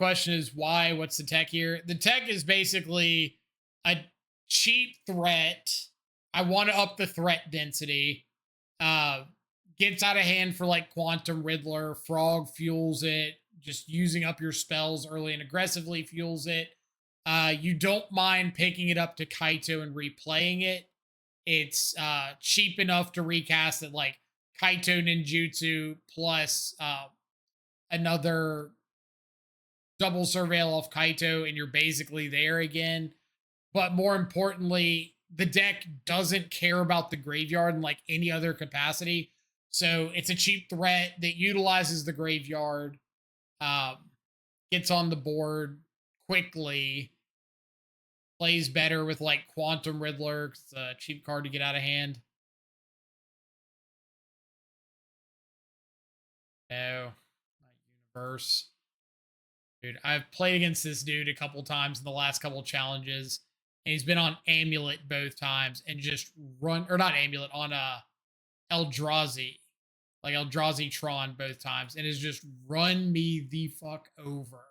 question is why? What's the tech here? The tech is basically a cheap threat. I want to up the threat density. Gets out of hand for like Quantum Riddler. Frog fuels it. Just using up your spells early and aggressively fuels it. You don't mind picking it up to Kaito and replaying it. It's cheap enough to recast it like Kaito Ninjutsu plus another double surveil off Kaito, and you're basically there again. But more importantly, the deck doesn't care about the graveyard in like any other capacity. So it's a cheap threat that utilizes the graveyard, gets on the board quickly, plays better with like Quantum Riddler. It's a cheap card to get out of hand. No, not Universe. Dude, I've played against this dude a couple times in the last couple challenges, and he's been on Amulet both times and just run, or not Amulet, on Eldrazi, like Eldrazi Tron both times, and has just run me the fuck over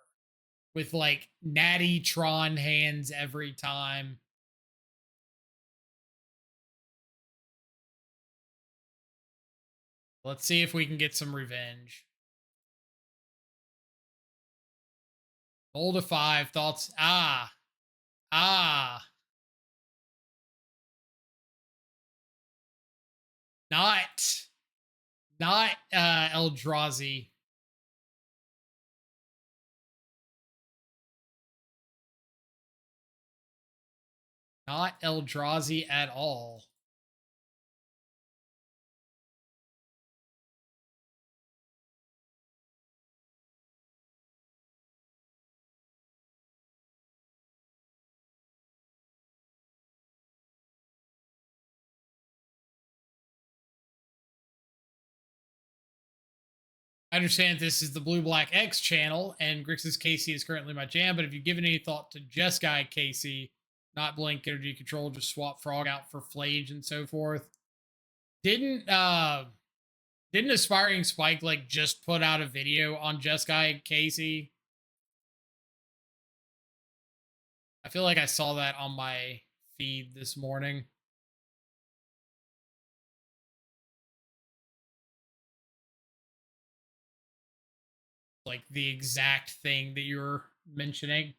with like natty Tron hands every time. Let's see if we can get some revenge. Roll to 5. Thoughts? Ah. Not Eldrazi. Not Eldrazi at all. I understand this is the Blue Black X channel, and Grixis Casey is currently my jam, but have you given any thought to Jeskai Casey, not Blink Energy Control, just swap Frog out for Flage and so forth? Didn't Aspiring Spike like just put out a video on Jeskai Casey? I feel like I saw that on my feed this morning. Like the exact thing that you're mentioning.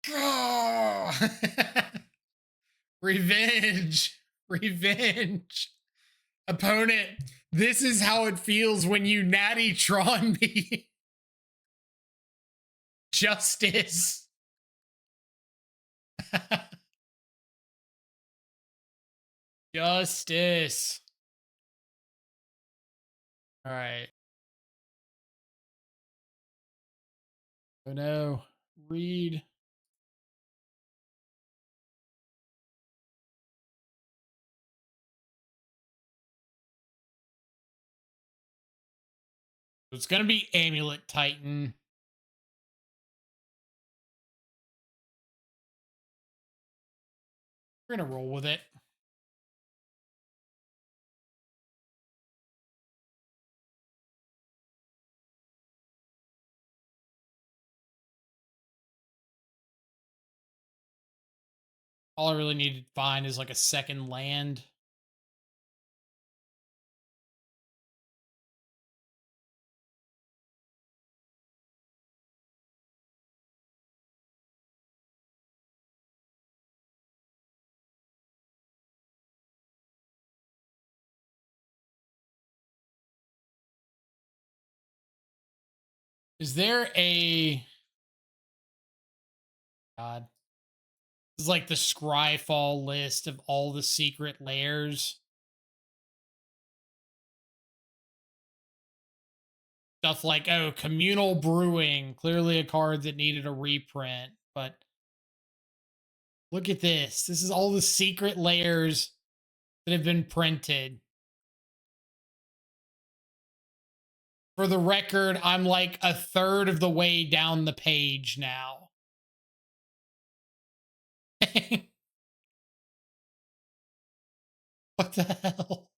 Oh! Revenge. Opponent, this is how it feels when you natty Tron me. Justice. Justice. All right. Oh no. Read. It's going to be Amulet Titan. We're going to roll with it. All I really need to find is like a second land. Is there a... God. This is like the Scryfall list of all the secret layers. Stuff like, oh, Communal Brewing. Clearly a card that needed a reprint. But look at this. This is all the secret layers that have been printed. For the record, I'm like a third of the way down the page now. What the hell?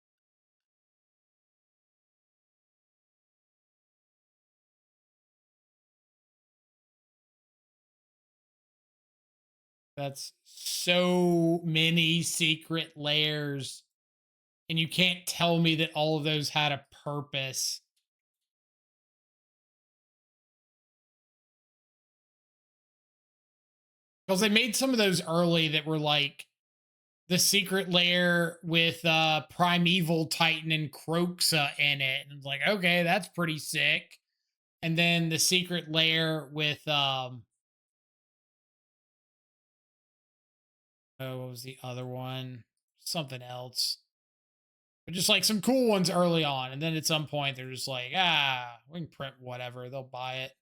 That's so many secret layers. And you can't tell me that all of those had a purpose. Because they made some of those early that were like the secret lair with Primeval Titan and Croxa in it. And it's like, okay, that's pretty sick. And then the secret lair with oh, what was the other one? Something else. But just like some cool ones early on. And then at some point they're just like, we can print whatever. They'll buy it.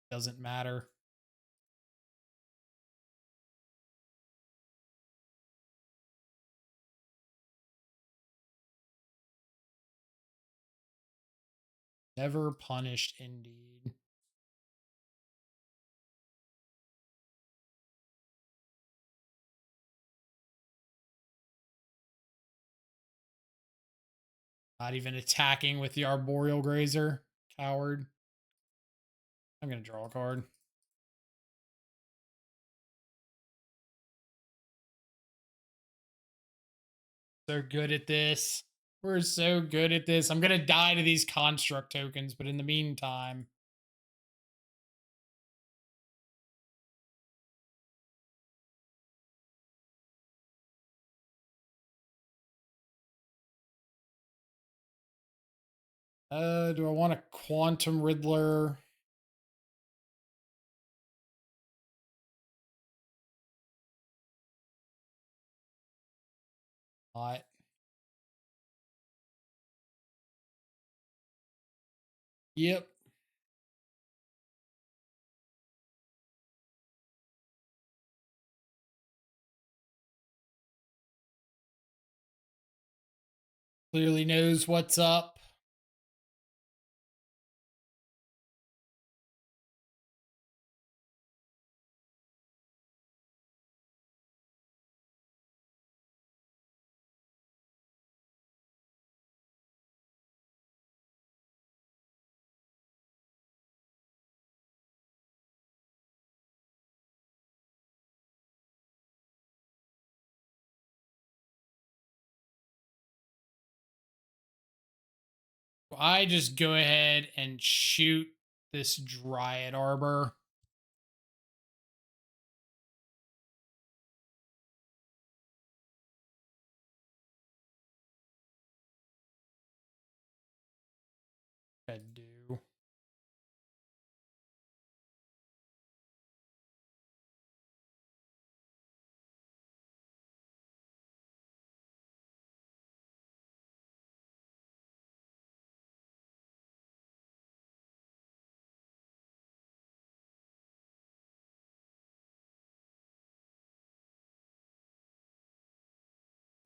Doesn't matter. Never punished indeed. Not even attacking with the Arboreal Grazer. Coward. I'm going to draw a card. So good at this. We're so good at this. I'm going to die to these construct tokens, but in the meantime. Do I want a Quantum Riddler? Not. Yep. Clearly knows what's up. I just go ahead and shoot this Dryad Arbor. I do.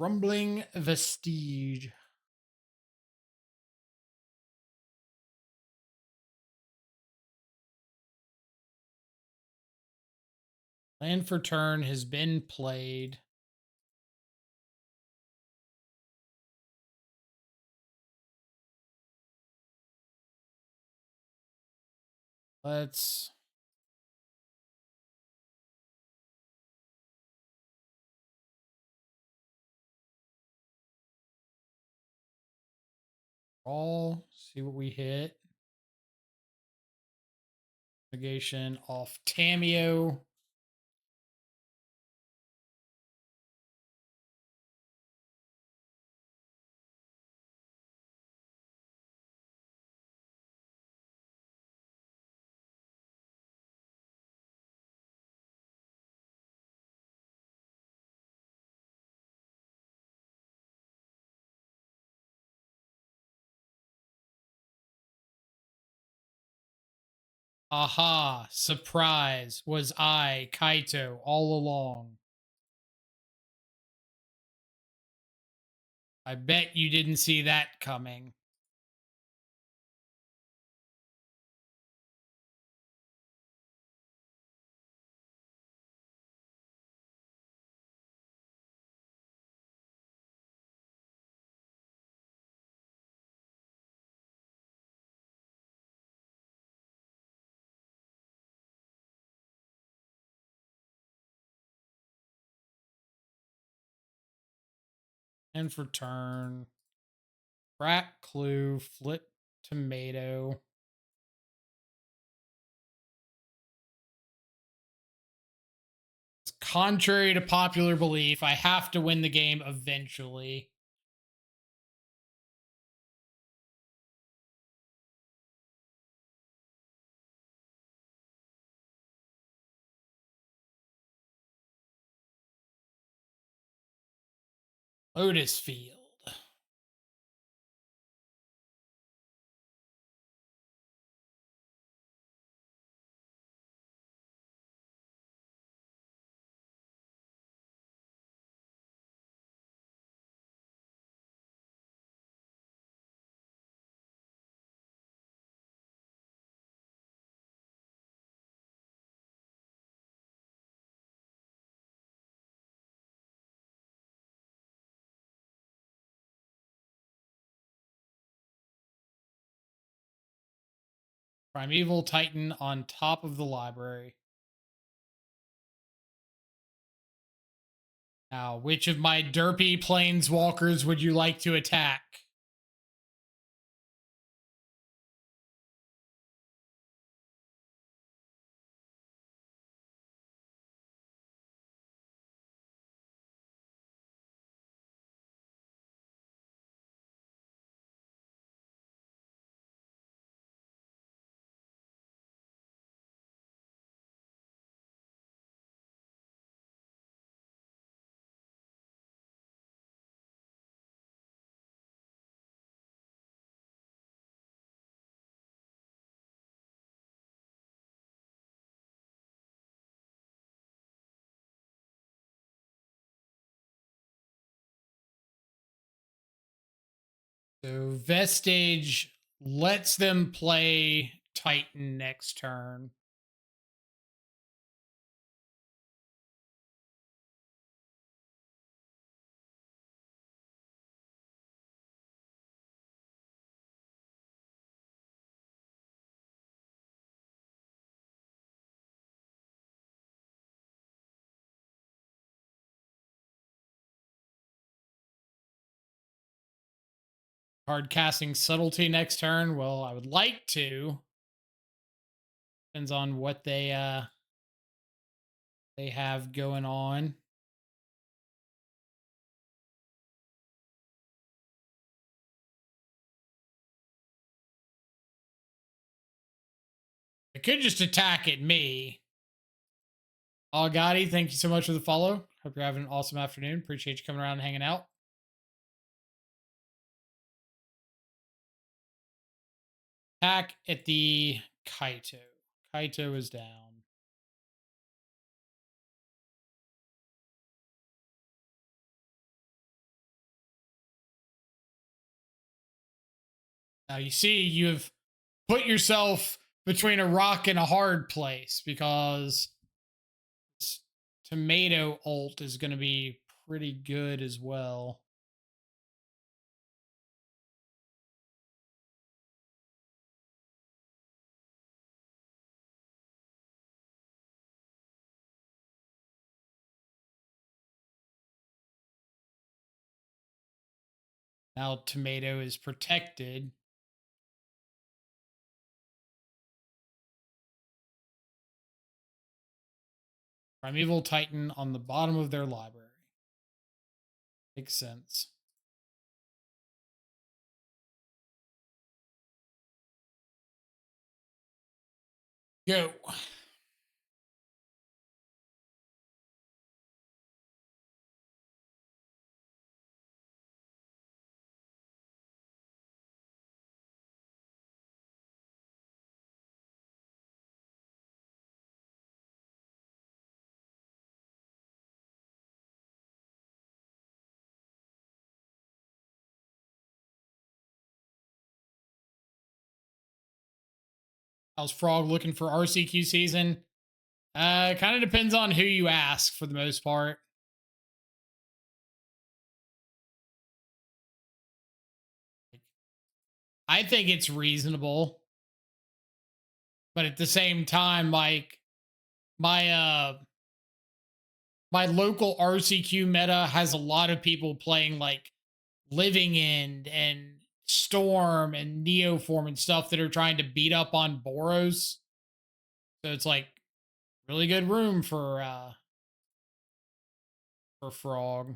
Rumbling Vestige. Land for turn has been played. Let's all see what we hit. Negation off Tameo. Aha, surprise, was I, Kaito, all along. I bet you didn't see that coming. And for turn, crack, clue, flip, tomato. Contrary to popular belief, I have to win the game eventually. Lotus Field. Primeval Titan on top of the library. Now, which of my derpy planeswalkers would you like to attack? So Vestige lets them play Titan next turn. Hard casting Subtlety next turn. Well, I would like to. Depends on what they have going on. It could just attack at me. Oh, Gotti, thank you so much for the follow. Hope you're having an awesome afternoon. Appreciate you coming around and hanging out. Attack at the Kaito. Kaito is down. Now you see you've put yourself between a rock and a hard place because tomato ult is going to be pretty good as well. Now tomato is protected. Primeval Titan on the bottom of their library. Makes sense. Go. How's Frog looking for RCQ season? Kind of depends on who you ask for the most part. I think it's reasonable, but at the same time, like my my local RCQ meta has a lot of people playing like Living End and Storm and Neoform and stuff that are trying to beat up on Boros. So it's like really good room for Frog.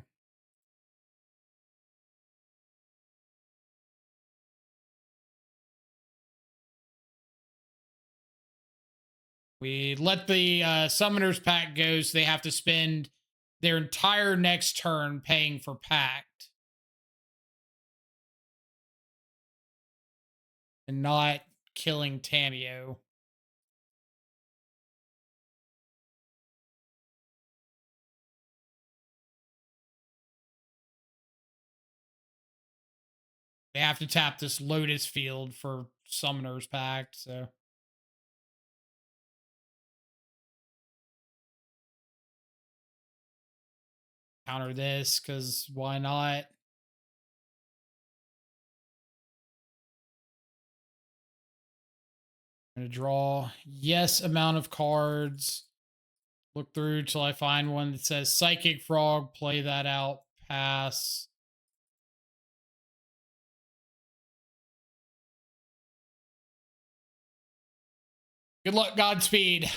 We let the summoners pack go, so they have to spend their entire next turn paying for pact and not killing Tamio. They have to tap this Lotus Field for summoners pact, so counter this because why not? I'm gonna draw yes amount of cards. Look through till I find one that says Psychic Frog. Play that out. Pass. Good luck, Godspeed.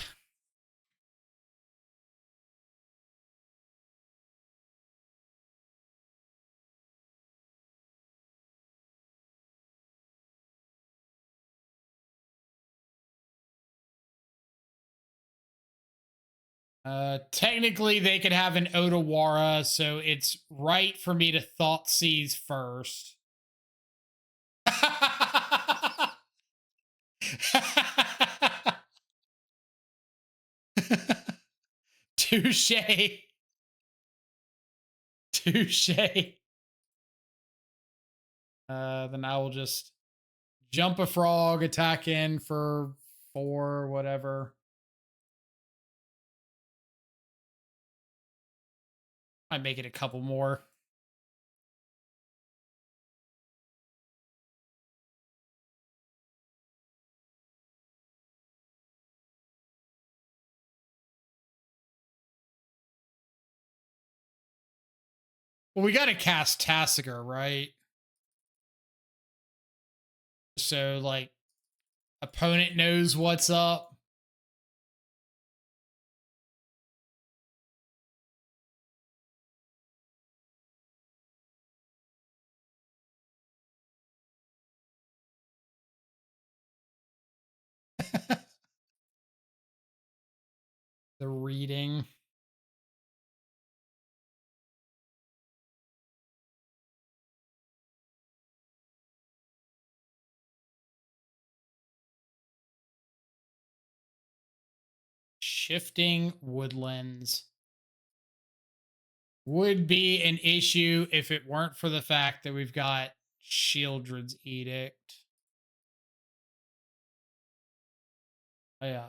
Technically, they could have an Otawara, so it's right for me to Thought Seize first. Touche. Touche. Then I will just jump a frog, attack in for 4, whatever. I make it a couple more. Well, we got to cast Tasigur, right? So, like, opponent knows what's up. The reading. Shifting Woodlands would be an issue if it weren't for the fact that we've got Shieldred's Edict. Oh, yeah.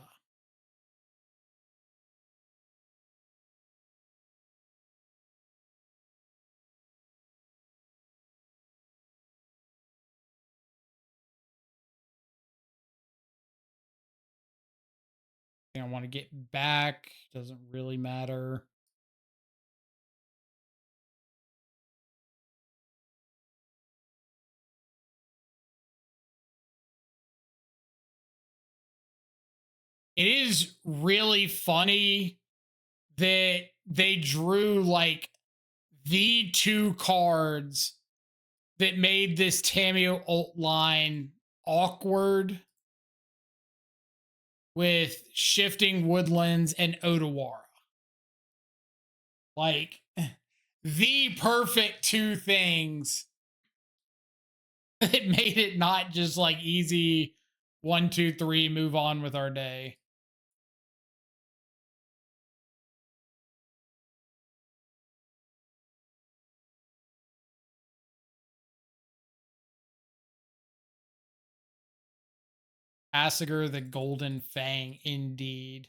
I want to get back. Doesn't really matter. It is really funny that they drew like the 2 cards that made this Tamio ult line awkward with Shifting Woodlands and Otawara. Like the perfect 2 things that made it not just like easy 1, 2, 3, move on with our day. Tasigur the Golden Fang, indeed.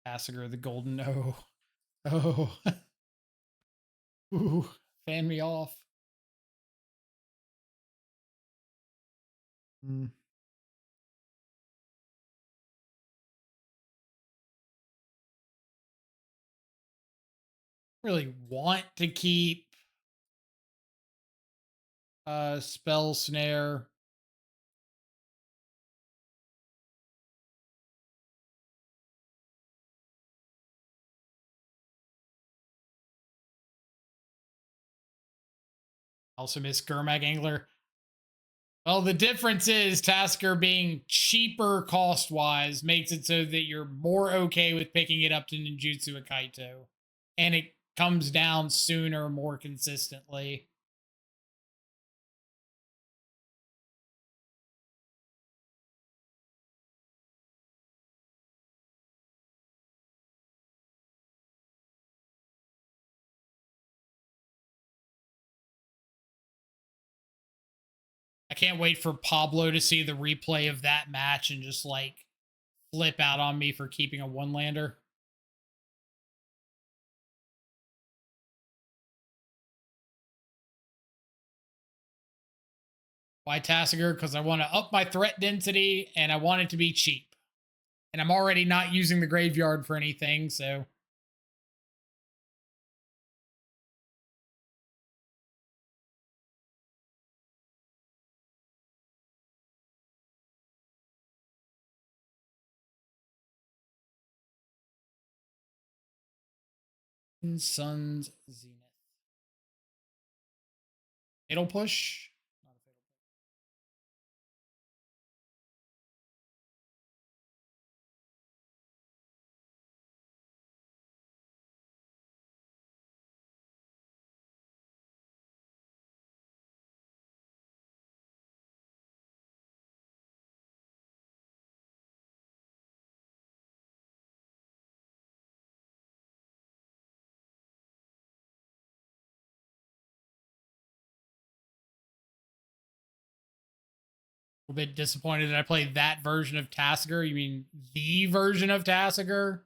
Tasigur the Golden. Oh. Oh. Ooh. Fan me off. Mm. Really want to keep Spell Snare. Also miss Gurmag Angler. Well, the difference is Tasker being cheaper cost wise makes it so that you're more okay with picking it up to Ninjutsu Akaito. And it comes down sooner, more consistently. I can't wait for Pablo to see the replay of that match and just like flip out on me for keeping a one lander. Why Tasigur? Because I want to up my threat density and I want it to be cheap. And I'm already not using the graveyard for anything, so. Sun's Zenith. Fatal push? Not a fatal push. A bit disappointed that I played that version of Tasigur. You mean the version of Tasigur?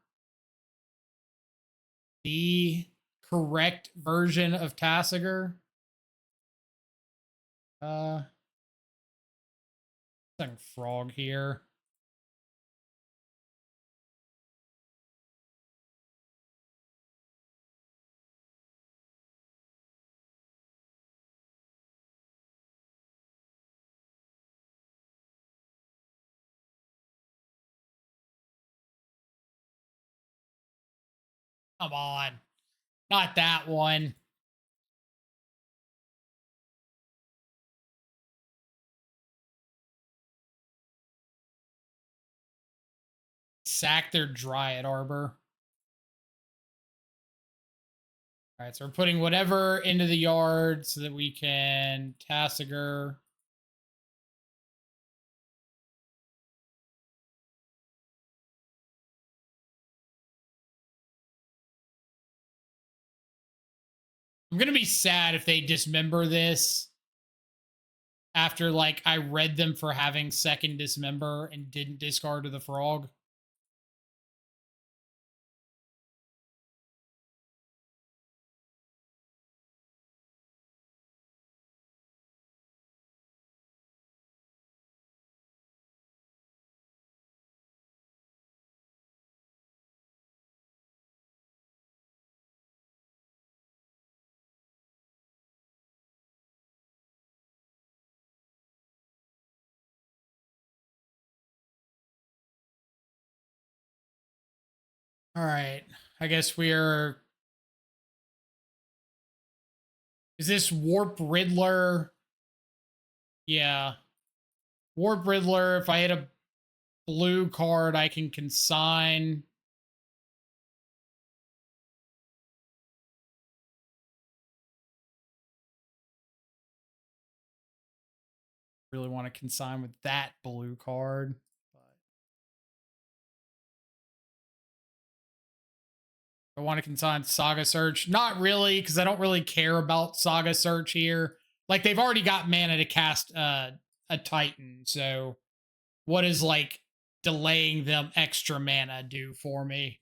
The correct version of Tasigur? Second frog here. Come on. Not that one. Sack their Dryad Arbor. All right, so we're putting whatever into the yard so that we can Tasigur. I'm going to be sad if they dismember this after, like, I read them for having second dismember and didn't discard to the frog. All right. I guess we're. Is this Warp Riddler? Yeah. Warp Riddler. If I hit a blue card, I can consign. Really want to consign with that blue card. I want to consign Saga Search. Not really, because I don't really care about Saga Search here. Like, they've already got mana to cast a Titan, so what is, like, delaying them extra mana do for me?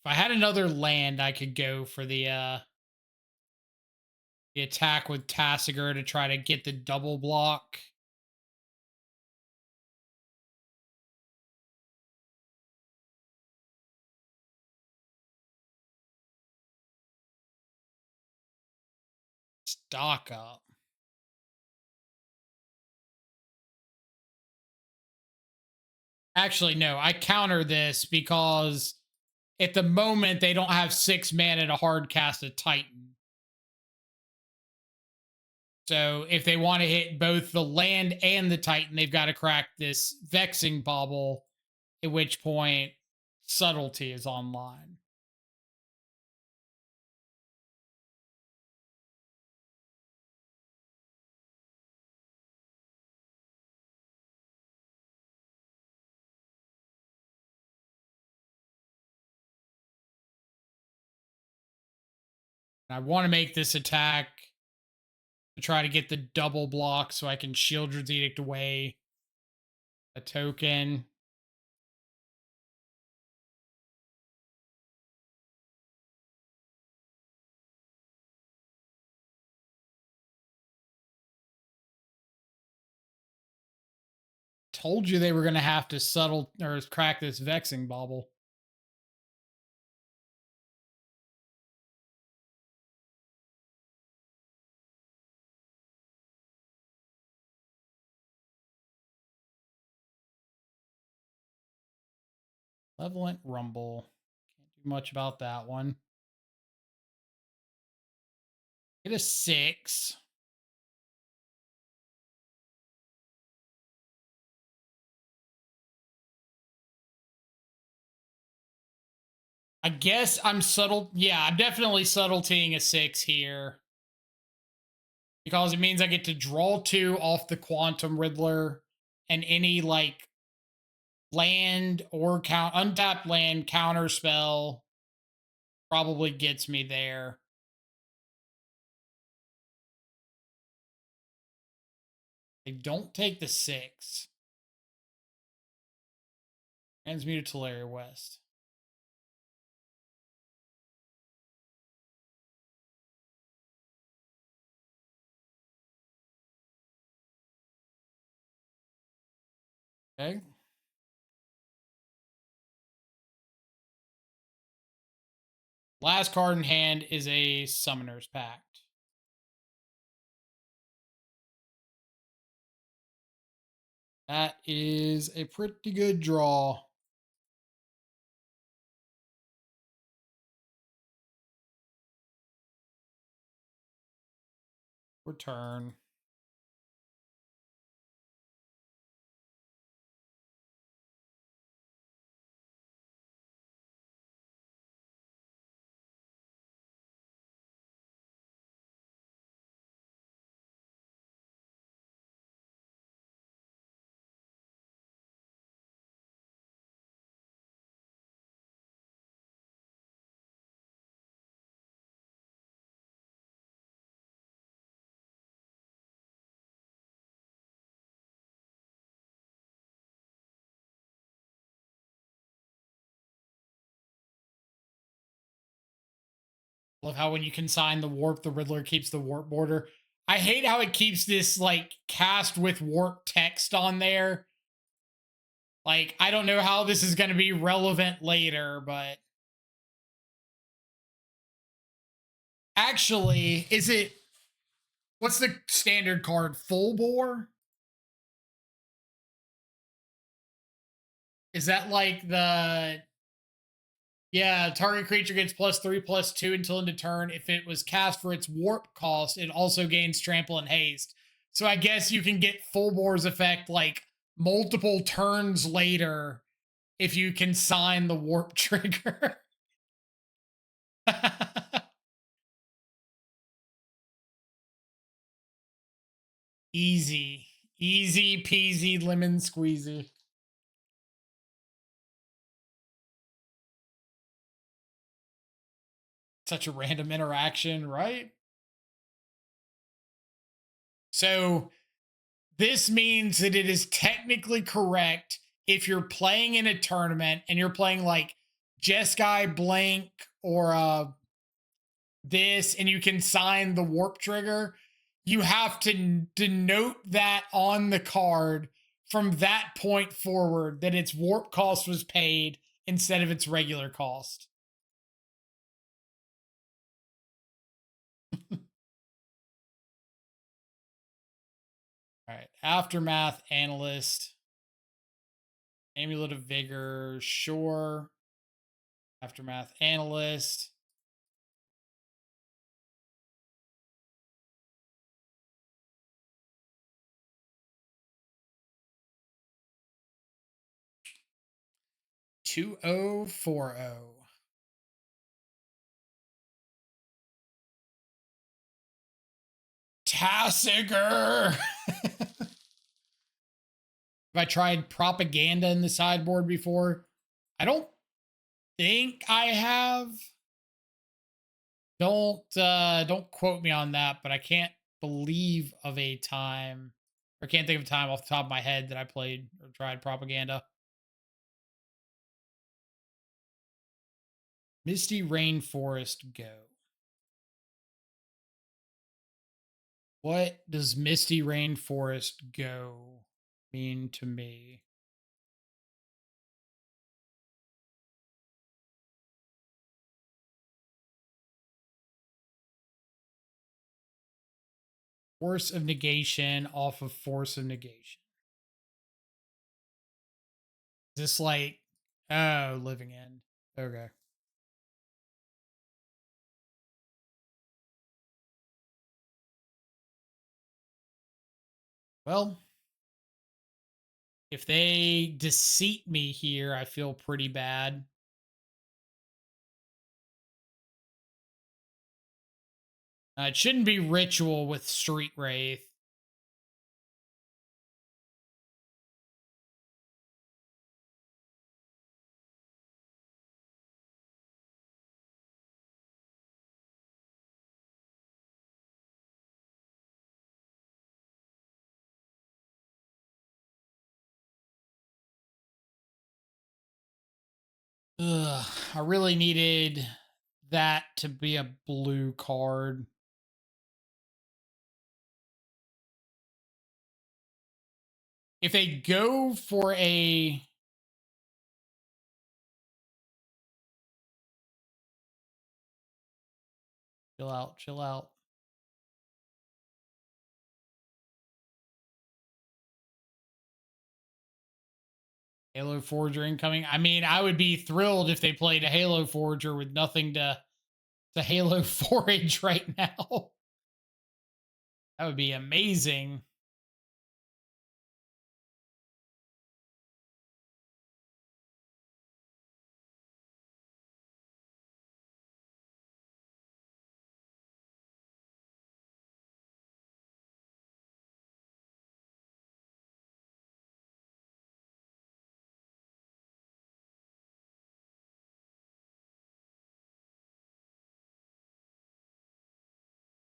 If I had another land, I could go for the attack with Tasigur to try to get the double block. Stock up. Actually, no, I counter this because at the moment they don't have 6 mana to hard cast a Titan. So if they want to hit both the land and the Titan, they've got to crack this Vexing Bauble, at which point Subtlety is online. I want to make this attack to try to get the double block so I can Shieldred's Edict away a token. Told you they were going to have to subtle or crack this Vexing Bauble. Malevolent Rumble. Can't do much about that one. Get a 6. I guess I'm subtle. Yeah, I'm definitely subtletying a 6 here. Because it means I get to draw 2 off the Quantum Riddler and any like land or untapped land counter spell probably gets me there. They don't take the 6. Transmuted Teleria West. Okay. Last card in hand is a Summoner's Pact. That is a pretty good draw. Return. Love how when you consign the warp, the Riddler keeps the warp border. I hate how it keeps this like cast with warp text on there. Like, I don't know how this is going to be relevant later, but Actually, is it, what's the standard card? Full bore? Is that like the, yeah, target creature gets +3/+2 until end of turn. If it was cast for its warp cost, it also gains trample and haste. So I guess you can get full bore's effect like multiple turns later if you can sign the warp trigger. Easy. Easy peasy lemon squeezy. Such a random interaction, right? So this means that it is technically correct if you're playing in a tournament and you're playing like Jeskai Blank or this, and you can sign the warp trigger. You have to denote that on the card from that point forward that its warp cost was paid instead of its regular cost. All right, Aftermath Analyst, Amulet of Vigor, sure. Aftermath Analyst. $2040. Tasigur. Have I tried propaganda in the sideboard before? I don't think I have. Don't quote me on that, but I can't believe of a time, or can't think of a time off the top of my head that I played or tried propaganda. Misty Rainforest go. What does Misty Rainforest go mean to me? Force of negation off of force of negation. Is this like, oh, living end? Okay. Well, if they deceit me here, I feel pretty bad. It shouldn't be ritual with Street Wraith. Ugh, I really needed that to be a blue card. If they go for a, chill out, chill out. Halo Forger incoming. I mean, I would be thrilled if they played a Halo Forger with nothing to Halo forage right now. That would be amazing.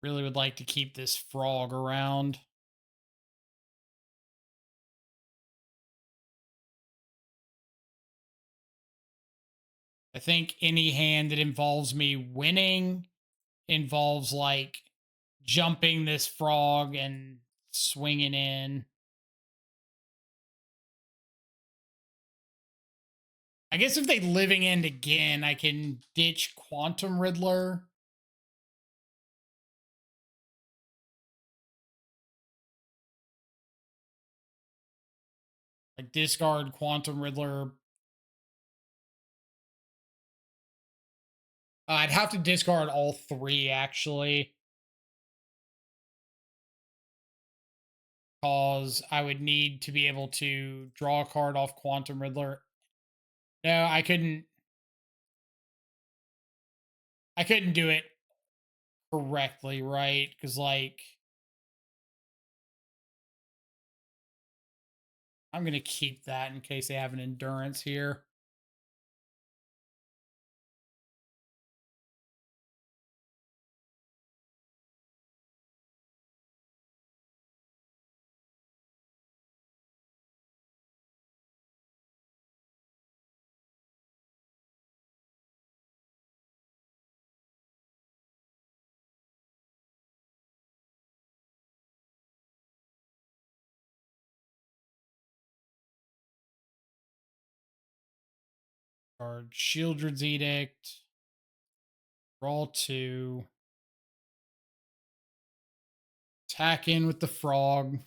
Really would like to keep this frog around. I think any hand that involves me winning involves like jumping this frog and swinging in. I guess if they living end again, I can ditch Quantum Riddler. Like discard Quantum Riddler. I'd have to discard all three actually. Because I would need to be able to draw a card off Quantum Riddler. No, I couldn't. I couldn't do it correctly, right? Because like I'm gonna keep that in case they have an endurance here. Card Shieldred's Edict. Draw 2. Attack in with the frog.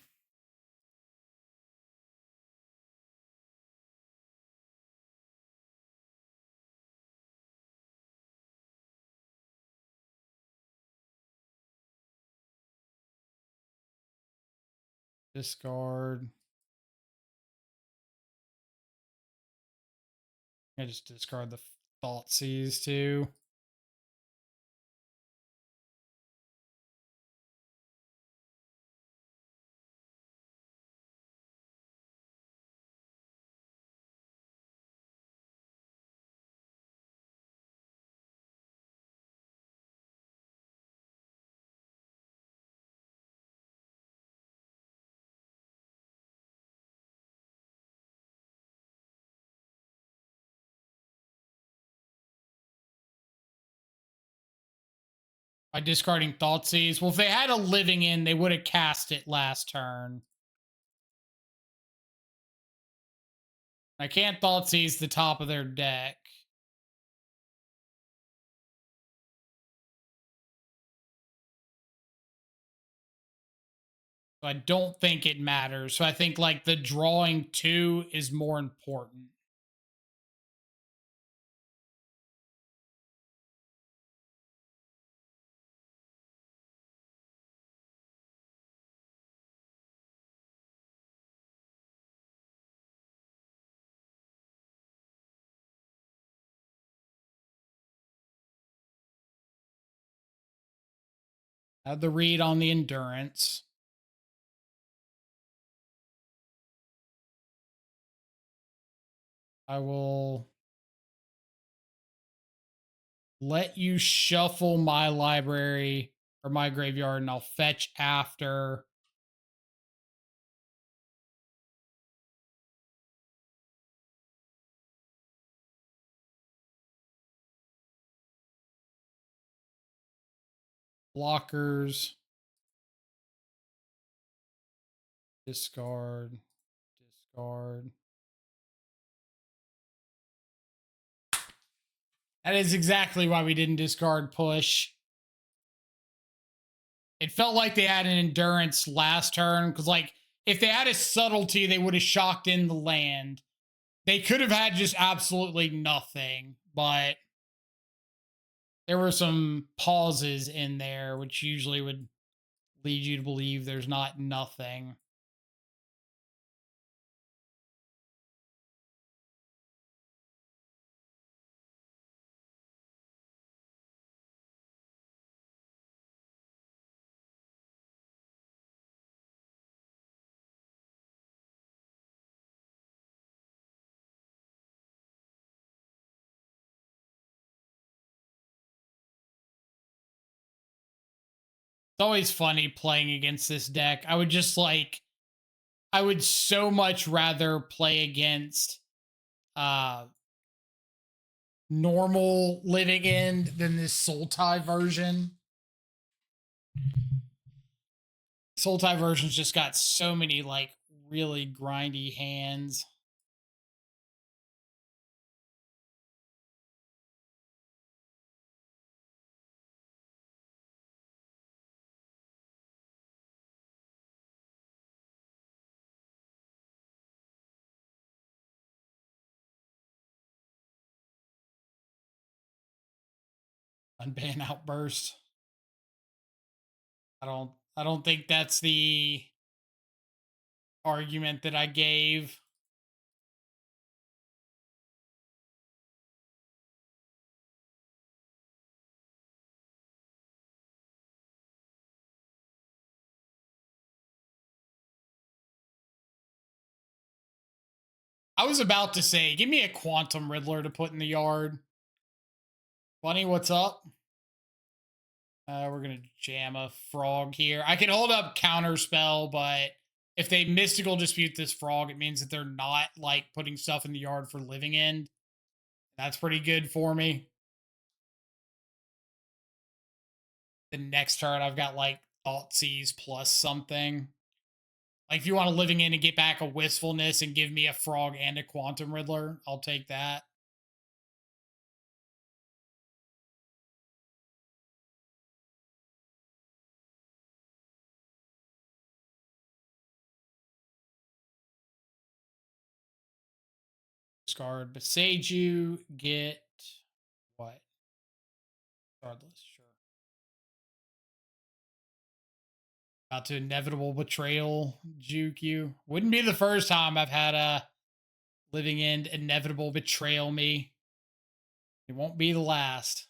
Discard. I just discard the Thoughtseize too. By discarding Thoughtseize. Well, if they had a living in, they would have cast it last turn. I can't Thoughtseize the top of their deck. So I don't think it matters. So I think like the drawing 2 is more important. Have the read on the endurance. I will let you shuffle my library or my graveyard, and I'll fetch after. Blockers. Discard. Discard. That is exactly why we didn't discard push. It felt like they had an endurance last turn because, like, if they had a subtlety, they would have shocked in the land. They could have had just absolutely nothing, but there were some pauses in there, which usually would lead you to believe there's not nothing. It's always funny playing against this deck. I would just like, I would so much rather play against normal living end than this Sultai version. Sultai version's just got so many like really grindy hands. Unban outburst. I don't think that's the argument that I gave. I was about to say, give me a Quantum Riddler to put in the yard. Bunny, what's up? We're gonna jam a frog here. I can hold up Counterspell, but if they mystical dispute this frog, it means that they're not like putting stuff in the yard for living end. That's pretty good for me. The next turn, I've got like Thoughtseize plus something. Like if you want a living in and get back a wistfulness and give me a frog and a Quantum Riddler, I'll take that. Discard Beseiju, get what? Regardless, sure. About to inevitable betrayal, juke you. Wouldn't be the first time I've had a living end inevitable betrayal me. It won't be the last.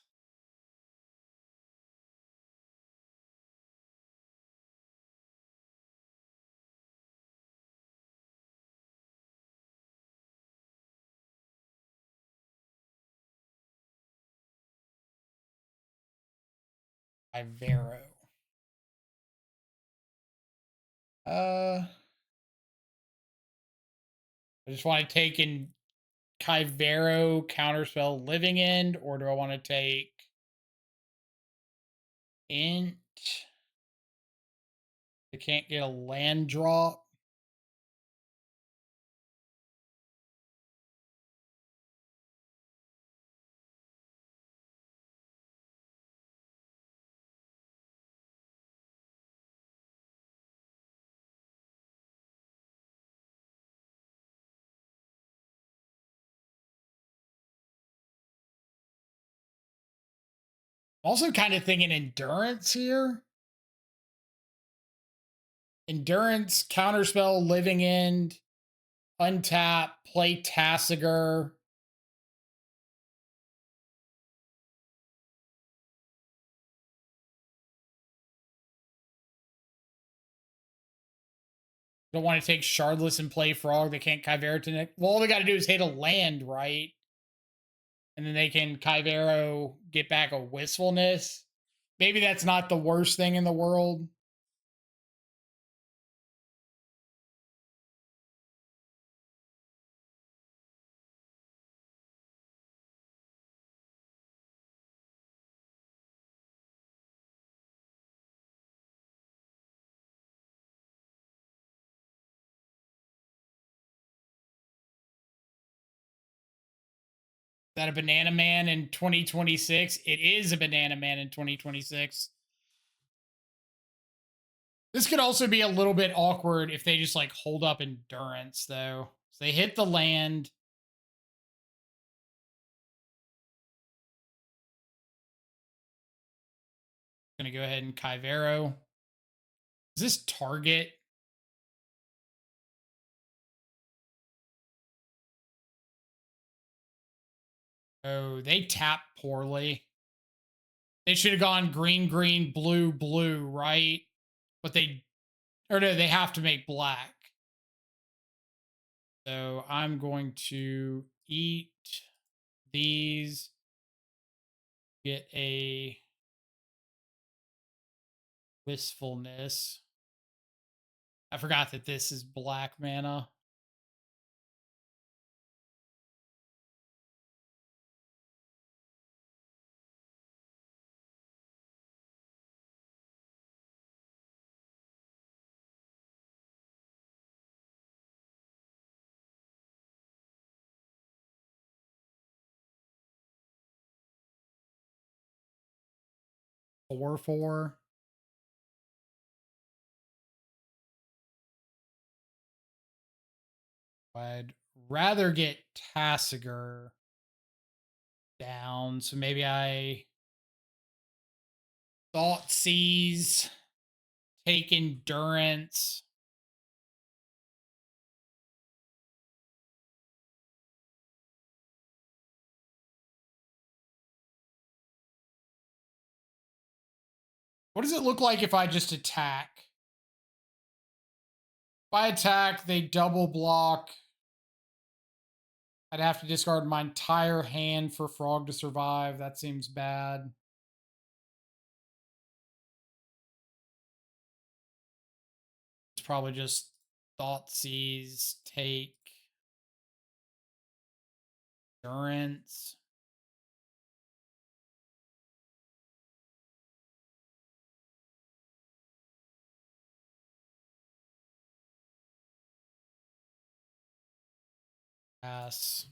Ivero. I just want to take in Kyvero counterspell living end, or do I want to take int? I can't get a land drop. Also, kind of thinking endurance here. Endurance, counterspell, living end, untap, play Tasigur. Don't want to take Shardless and play Frog. They can't Kyvero to next. Well, all they got to do is hit a land, right? And then they can Kyvero get back a wistfulness. Maybe that's not the worst thing in the world. That a Banana Man in 2026? It is a Banana Man in 2026. This could also be a little bit awkward if they just like hold up endurance, though. So they hit the land. Gonna go ahead and Kyvero. Is this target? Oh, they tap poorly. They should have gone green, green, blue, blue, right? But they, or no, they have to make black. So I'm going to eat these, get a wistfulness. I forgot that this is black mana. Four. I'd rather get Tasigur down. So maybe I Thought seize. Take endurance. What does it look like if I just attack? If I attack, they double block. I'd have to discard my entire hand for Frog to survive. That seems bad. It's probably just Thought Seize, take endurance. Pass.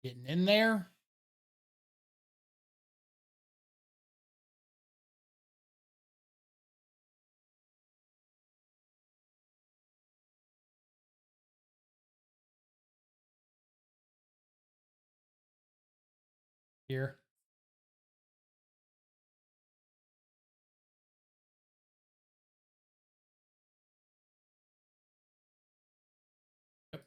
Getting in there. Here. Yep.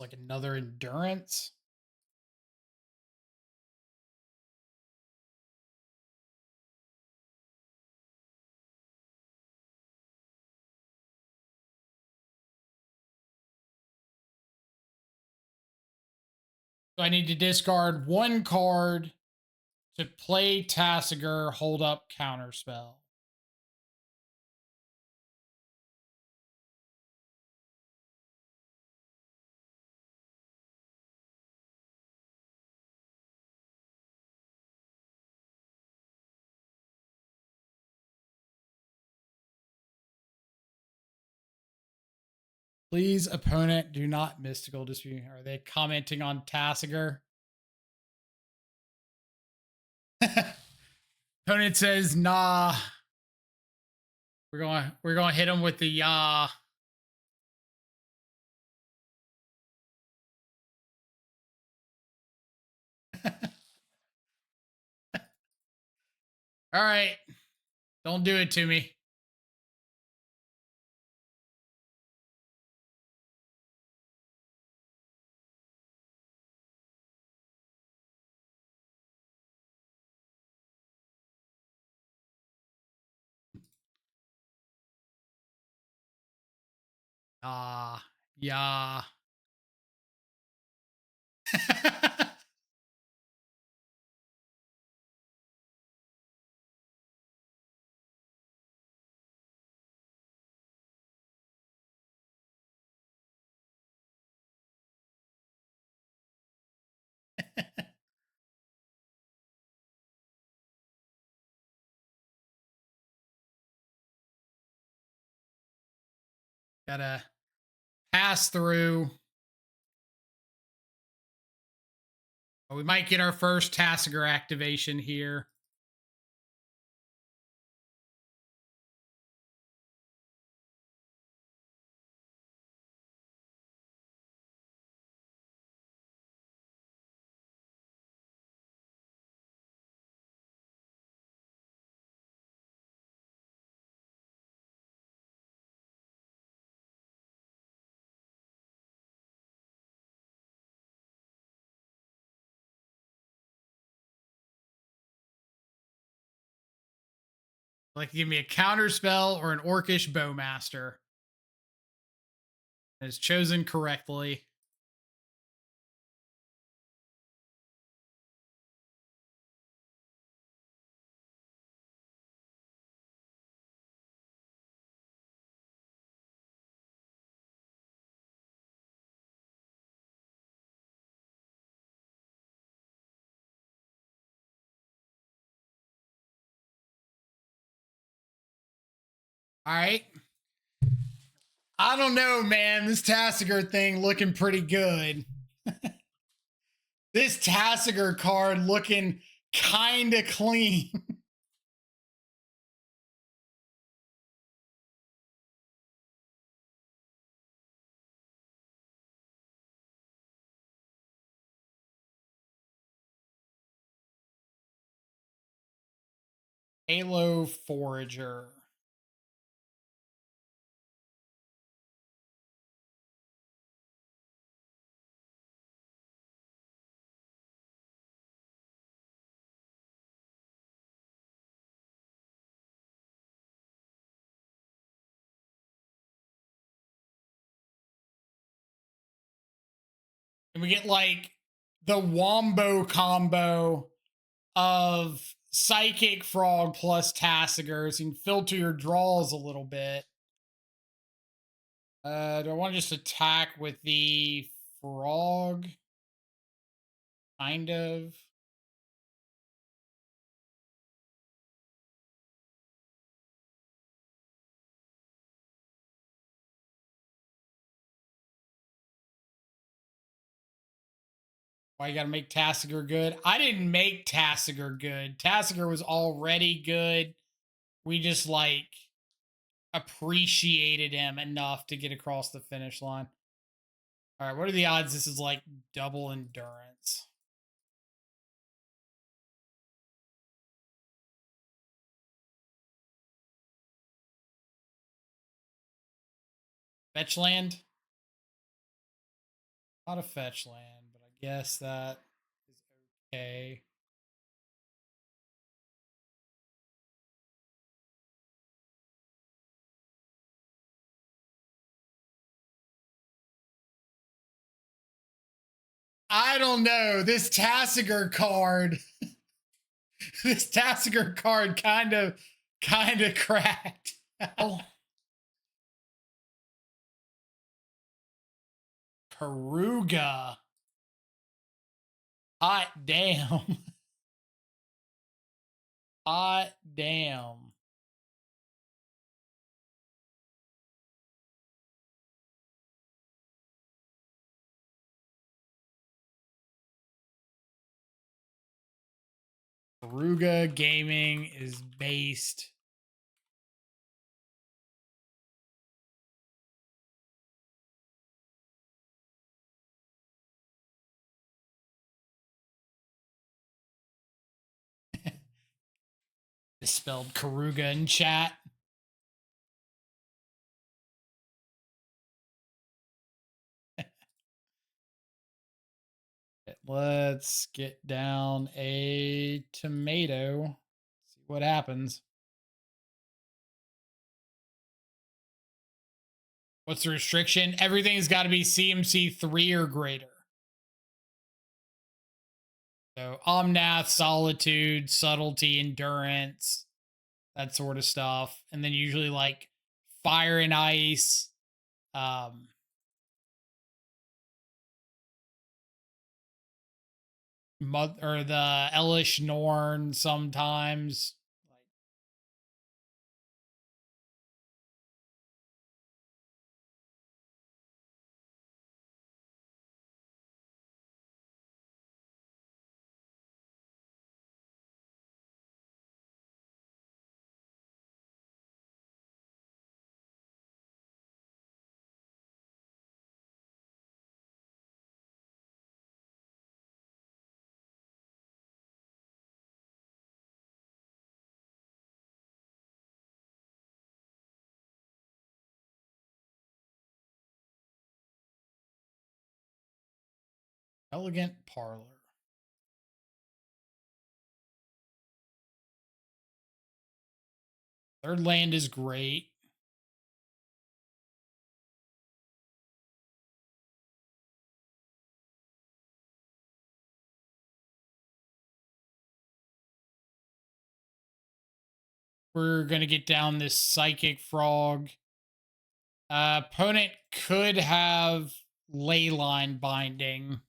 Like another endurance. So I need to discard one card to play Tasigur, hold up counterspell. Please, opponent, do not mystical dispute. Are they commenting on Tasigur? Opponent says, nah. We're going to hit him with the yah. All right. Don't do it to me. Yeah. Gotta pass through. We might get our first Tasigur activation here. Like, give me a counter spell or an Orcish Bowmaster. It is chosen correctly. All right. I don't know, man. This Tasigur thing looking pretty good. This Tasigur card looking kind of clean. Halo Forager. And we get like the Wombo combo of Psychic Frog plus Tasigur, so you can filter your draws a little bit. Do I want to just attack with the frog? Kind of. Why you gotta make Tasigur good? I didn't make Tasigur good. Tasigur was already good. We just like appreciated him enough to get across the finish line. All right, what are the odds this is like double endurance? Fetch land? Not a fetch land, but I guess that is okay. I don't know. This Tasigur card, this Tasigur card kind of cracked. Oh. Keruga. Hot damn. Hot damn. Keruga Gaming is based. Spelled Keruga in chat. Let's get down a tomato. See what happens. What's the restriction? Everything's got to be CMC 3 or greater. So Omnath, Solitude, Subtlety, Endurance, that sort of stuff. And then usually like Fire and Ice. Or the Elish Norn sometimes. Elegant Parlor. Third land is great. We're going to get down this Psychic Frog. Opponent could have Leyline Binding.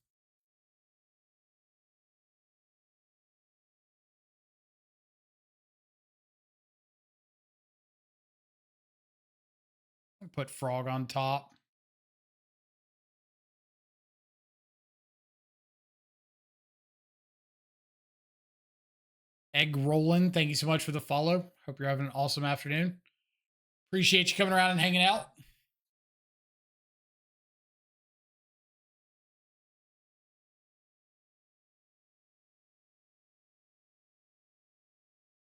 Put Frog on top. Egg Rollin, thank you so much for the follow. Hope you're having an awesome afternoon. Appreciate you coming around and hanging out.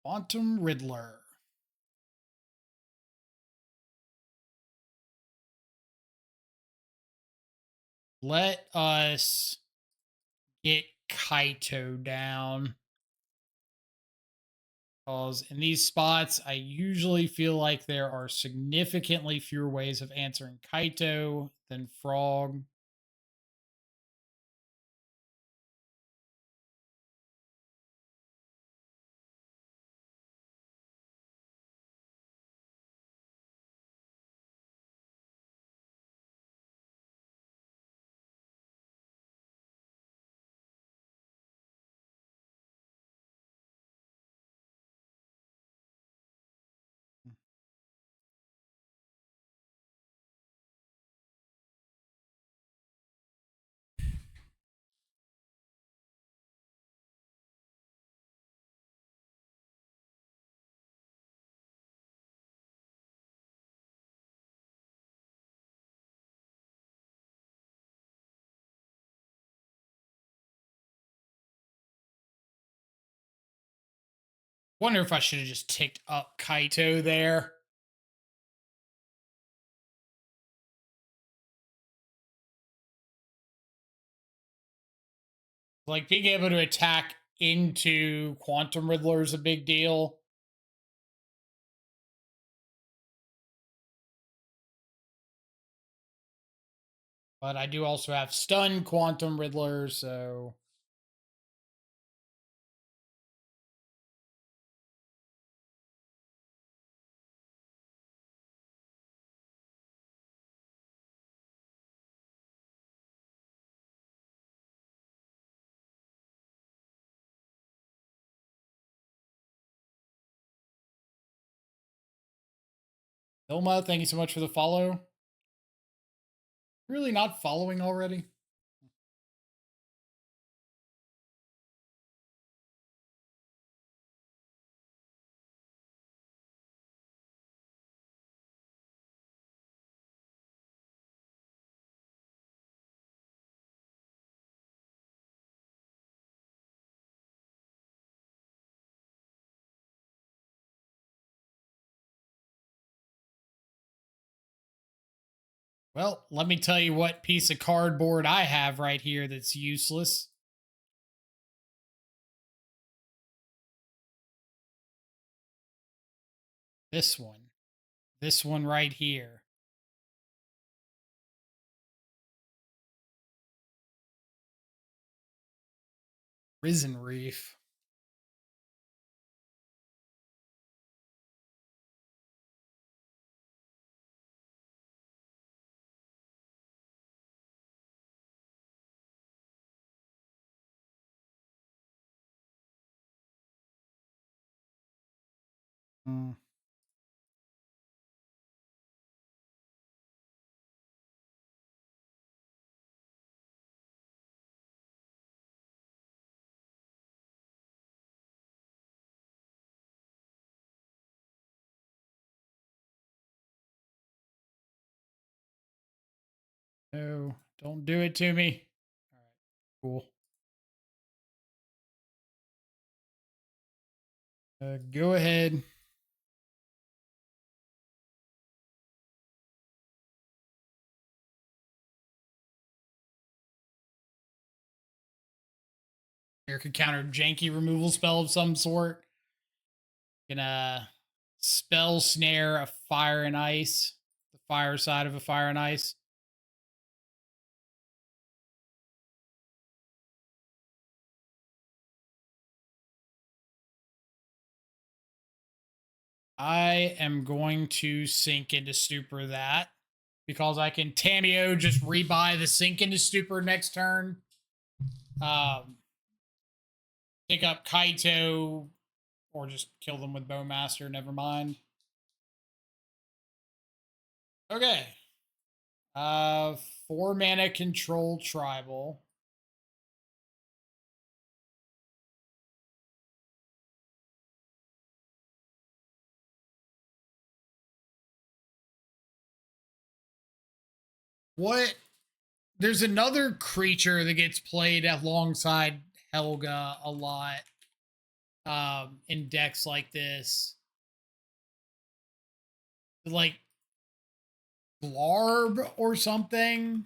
Quantum Riddler. Let us get Kaito down. Because in these spots, I usually feel like there are significantly fewer ways of answering Kaito than Frog. Wonder if I should have just ticked up Kaito there. Like being able to attack into Quantum Riddler is a big deal. But I do also have stun Quantum Riddler, so Hilma, thank you so much for the follow. Really not following already? Well, let me tell you what piece of cardboard I have right here that's useless. This one. This one right here. Risen Reef. Hmm. No, don't do it to me. All right, cool. Go ahead. Here could counter janky removal spell of some sort. Gonna spell snare a fire and ice. The fire side of a fire and ice. I am going to sink into stupor that because I can Tamio just rebuy the sink into stupor next turn. Pick up Kaito or just kill them with Bowmaster. Never mind. Okay. 4 mana control tribal. What? There's another creature that gets played alongside Helga a lot in decks like this. Like Blarb or something.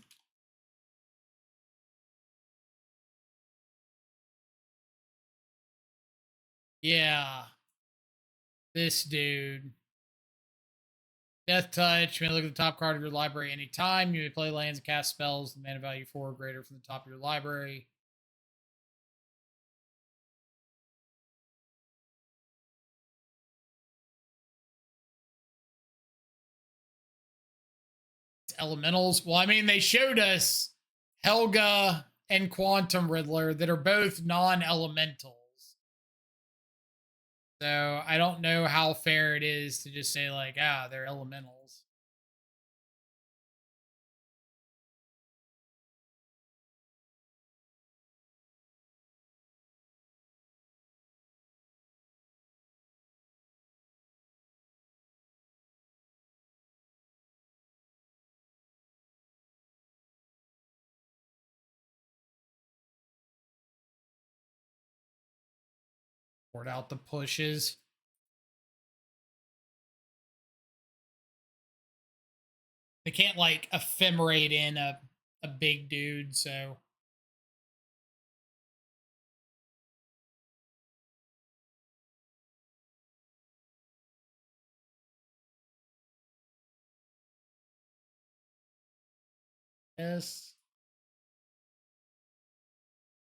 Yeah. This dude. Death Touch. You may look at the top card of your library anytime. You may play lands and cast spells. The mana value 4 or greater from the top of your library. It's elementals. Well, I mean, they showed us Helga and Quantum Riddler that are both non-elementals. So I don't know how fair it is to just say like, they're elementals. Poured out the pushes. They can't like ephemerate in a big dude, so yes.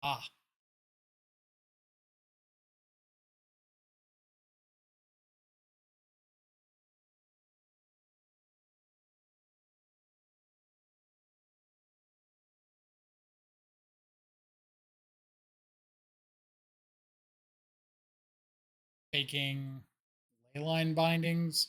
Ah. Taking leyline bindings.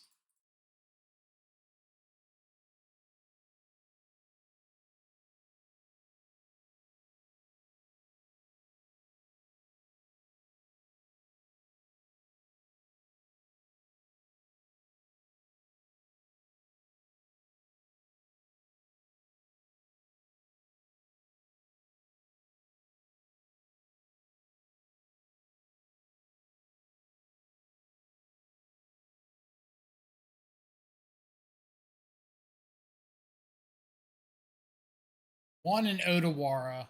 One in Odawara. I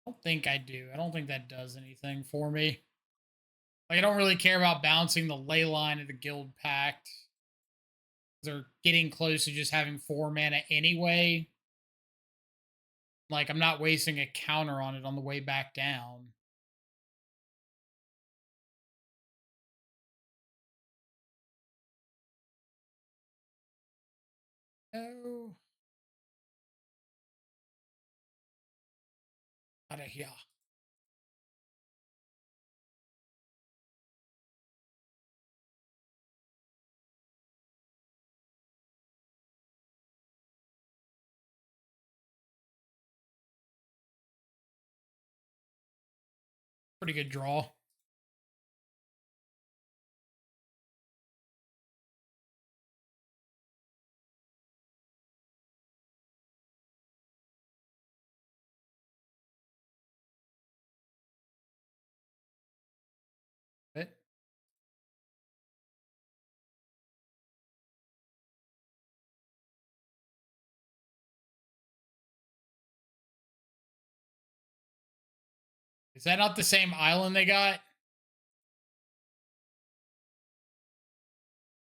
don't think I do. I don't think that does anything for me. Like, I don't really care about bouncing the ley line of the Guild Pact. They're getting close to just having 4 mana anyway. Like, I'm not wasting a counter on it on the way back down. Oh. Out of here. Pretty good draw. It. Is that not the same island they got?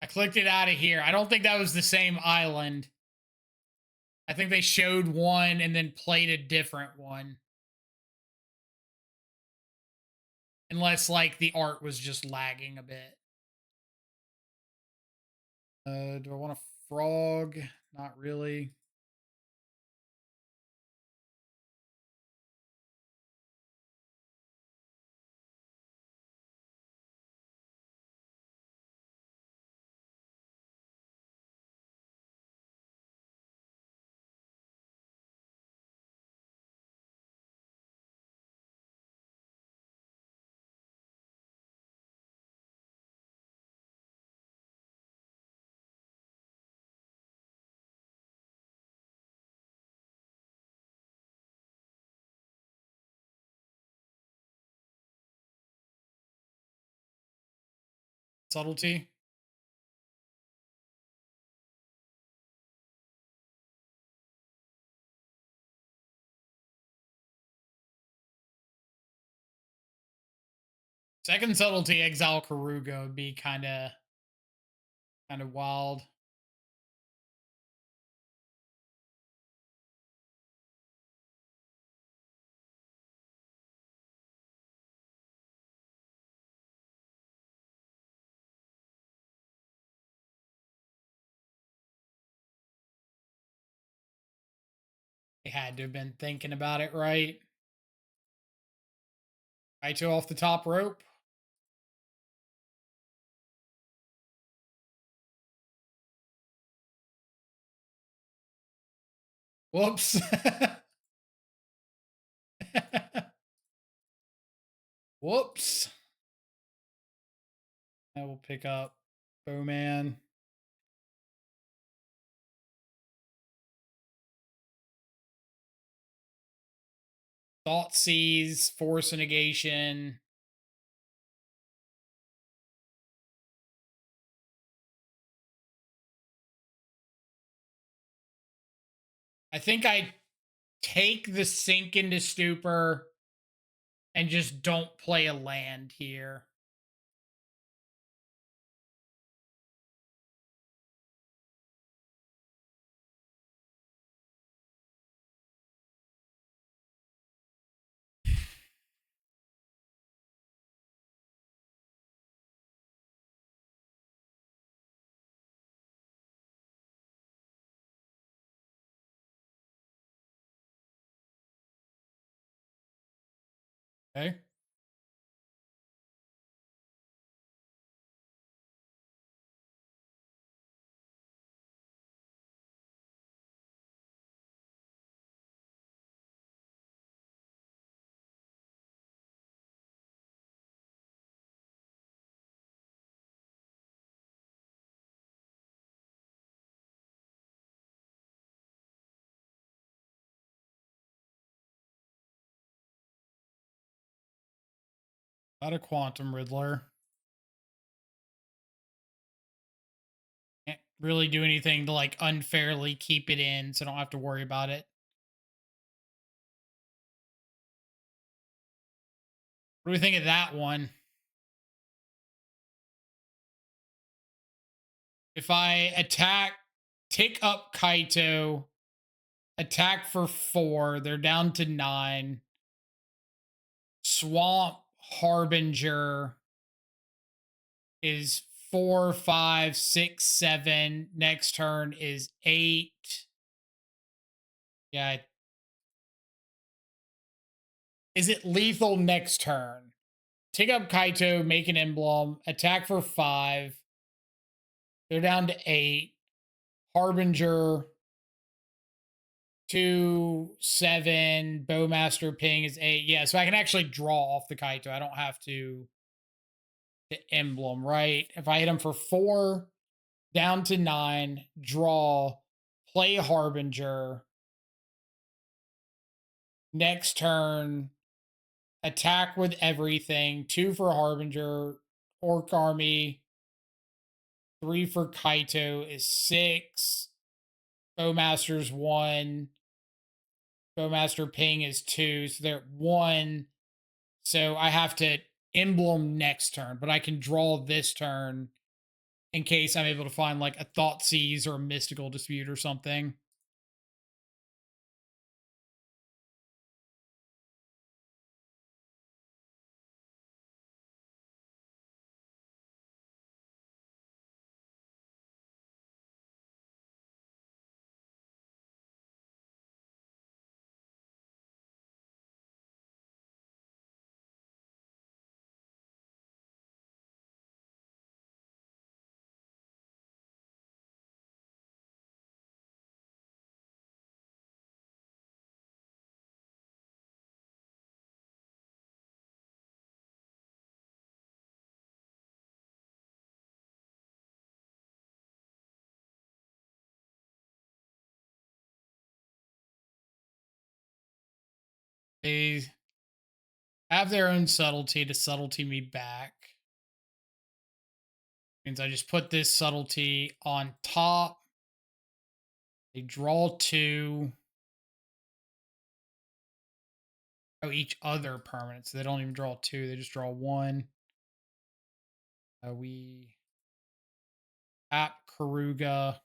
I clicked it out of here. I don't think that was the same island. I think they showed one and then played a different one. Unless, like, the art was just lagging a bit. Do I want a frog? Not really. Subtlety. Second subtlety, exile Keruga would be kind of wild. They had to have been thinking about it, right? Kaito off the top rope. Whoops. Whoops. I will pick up Bowman. Thought Seize, Force Negation. I think I take the sink into stupor and just don't play a land here. Okay. Not a Quantum Riddler. Can't really do anything to like unfairly keep it in, so I don't have to worry about it. What do we think of that one? If I attack, take up Kaito, attack for 4, they're down to 9. Swamp Harbinger is 4, 5, 6, 7. Next turn is 8. Yeah. Is it lethal next turn? Take up Kaito, make an emblem, attack for 5. They're down to 8. Harbinger 2, 7. Bowmaster ping is 8. Yeah, so I can actually draw off the Kaito. I don't have to the emblem, right? If I hit him for 4, down to 9, draw, play Harbinger. Next turn, attack with everything. 2 for Harbinger, Orc Army. 3 for Kaito is 6. Bowmaster's 1. Bowmaster ping is 2. So they're at 1. So I have to emblem next turn, but I can draw this turn in case I'm able to find like a Thought Seize or a Mystical Dispute or something. They have their own subtlety to subtlety me back. Means I just put this subtlety on top. They draw 2. Oh, each other permanent. So they don't even draw 2. They just draw 1. We tap Keruga.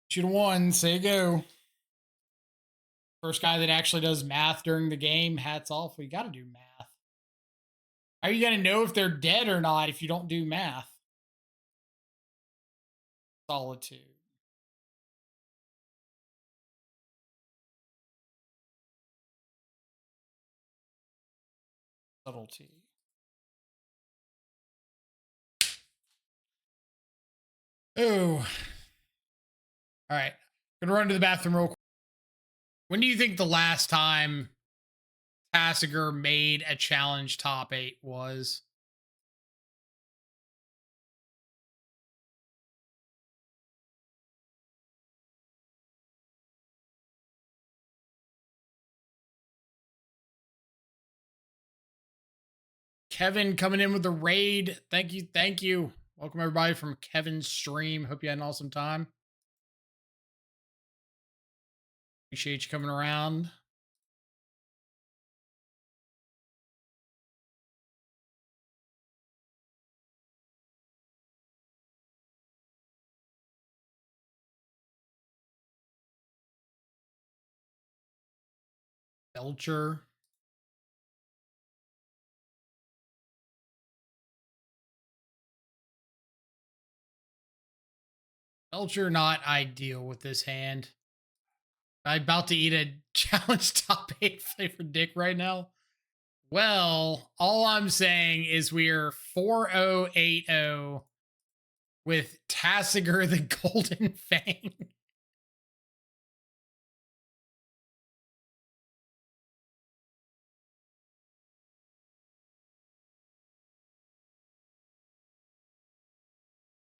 Shoot a 1. Say go. First guy that actually does math during the game. Hats off. We got to do math. How are you going to know if they're dead or not if you don't do math? Solitude. Subtlety. Oh. All right. Gonna run to the bathroom real quick. When do you think the last time Tasigur made a challenge top 8 was? Kevin coming in with the raid. Thank you. Thank you. Welcome everybody from Kevin's stream. Hope you had an awesome time. Appreciate you coming around. Belcher. Belcher not ideal with this hand. I'm about to eat a challenge top 8 flavor dick right now. Well, all I'm saying is we're 4080 with Tasigur the Golden Fang.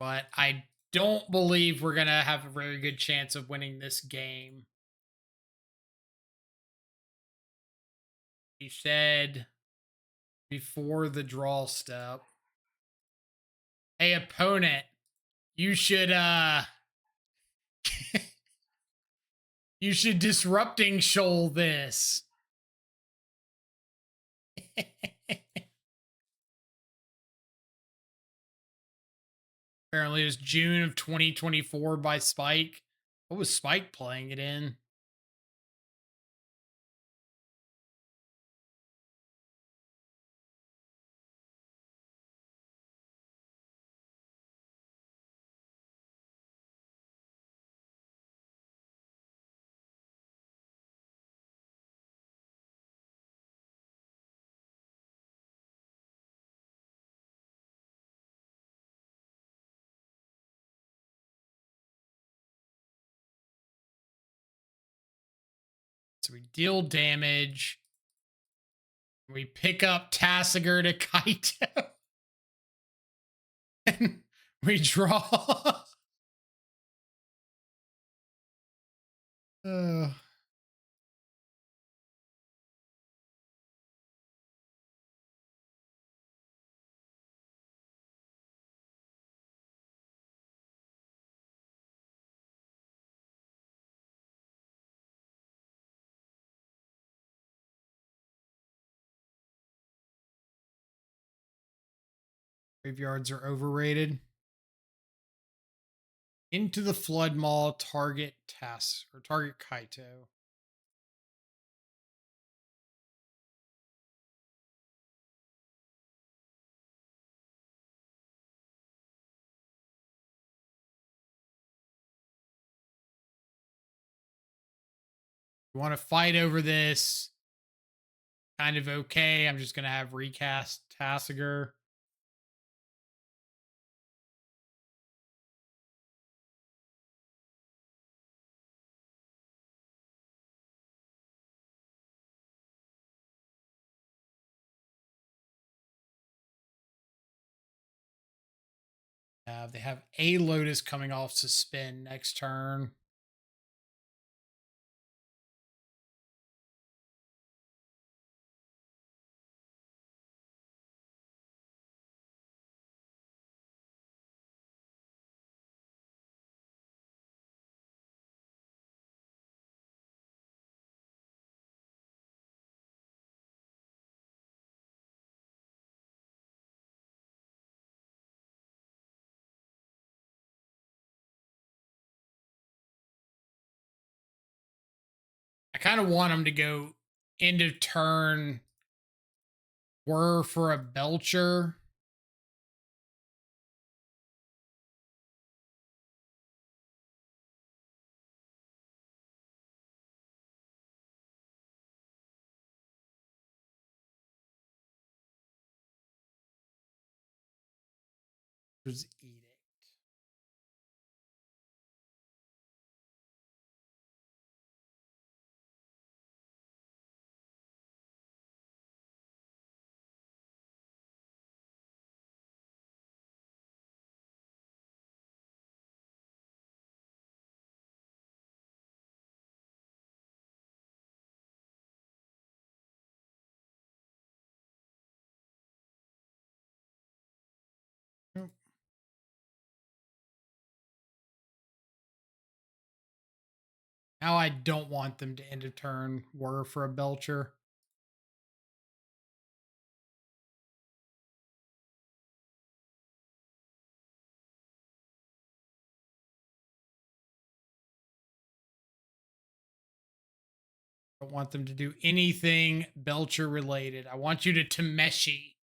But I don't believe we're going to have a very good chance of winning this game. He said before the draw step, hey, opponent, you should you should disrupting shoal this. Apparently it was June of 2024 by Spike. What was Spike playing it in? So we deal damage. We pick up Tasigur to Kaito. And we draw. Graveyards are overrated. Into the Flood Maw, target target Kaito. You want to fight over this? Kind of okay. I'm just gonna have recast Tasigur. They have a Lotus coming off suspend next turn. I kind of want them to go end of turn Whir for a Belcher. Edict. Now I don't want them to end a turn Whir for a Belcher. I don't want them to do anything Belcher related. I want you to Tameshi.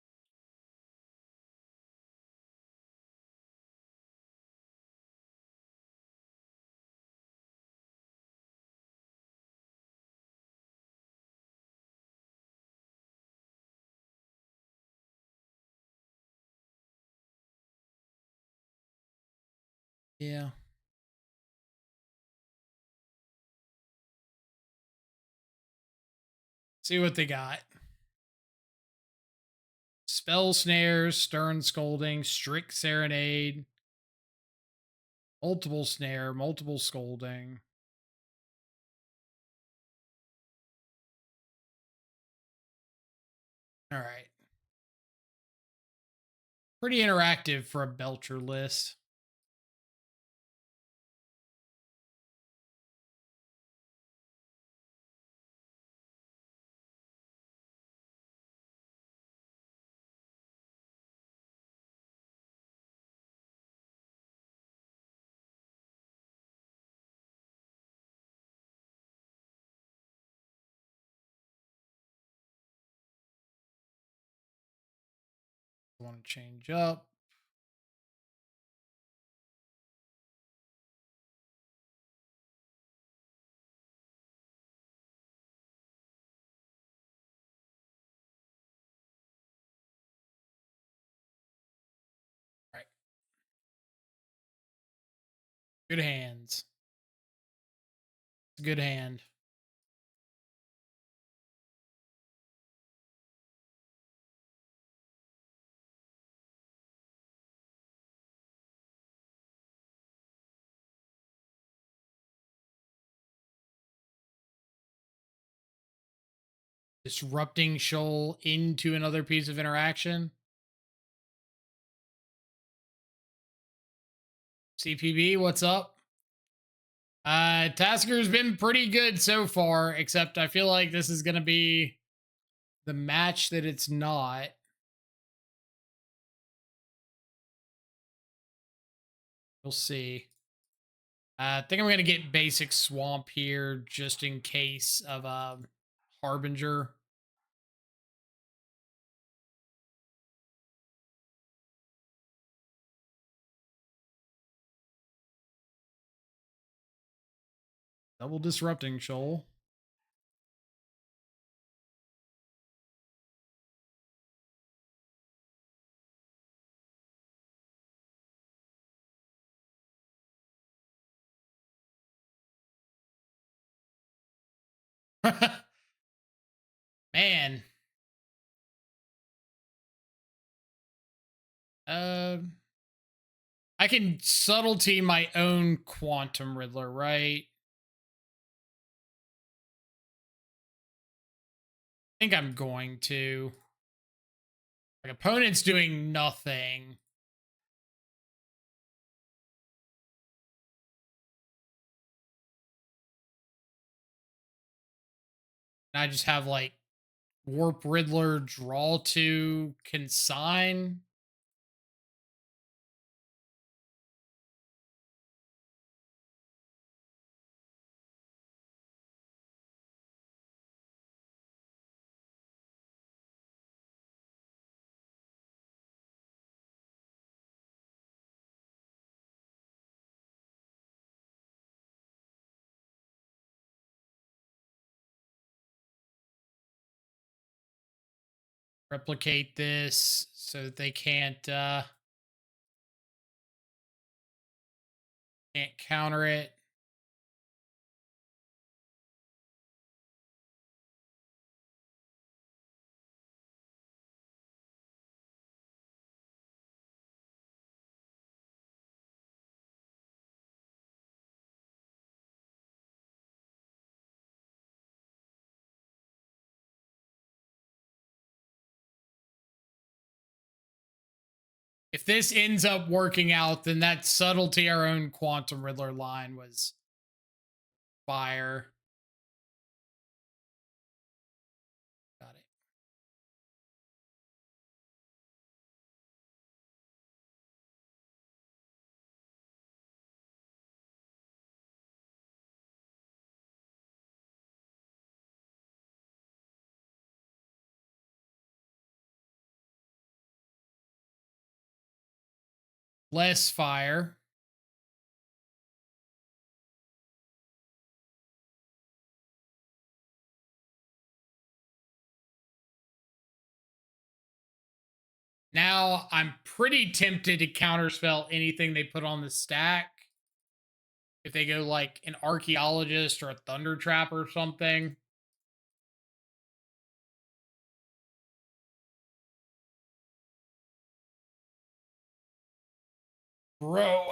Yeah. See what they got. Spell snares, stern scolding, strict serenade, multiple snare, multiple scolding. All right. Pretty interactive for a Belcher list. I want to change up. All right. Good hands. It's a good hand. Disrupting shoal into another piece of interaction. CPB, what's up? Tasker's been pretty good so far, except I feel like this is going to be the match that it's not. We'll see. I think I'm going to get basic swamp here just in case of Harbinger. Double disrupting shoal. Man. I can subtlety my own Quantum Riddler, right? I think I'm going to. My opponent's doing nothing. And I just have like Warp Riddler, draw to consign. Replicate this so that they can't counter it. If this ends up working out, then that subtlety our own Quantum Riddler line was fire. Got it. Less fire. Now I'm pretty tempted to counterspell anything they put on the stack. If they go like an archaeologist or a thunder trap or something. Bro.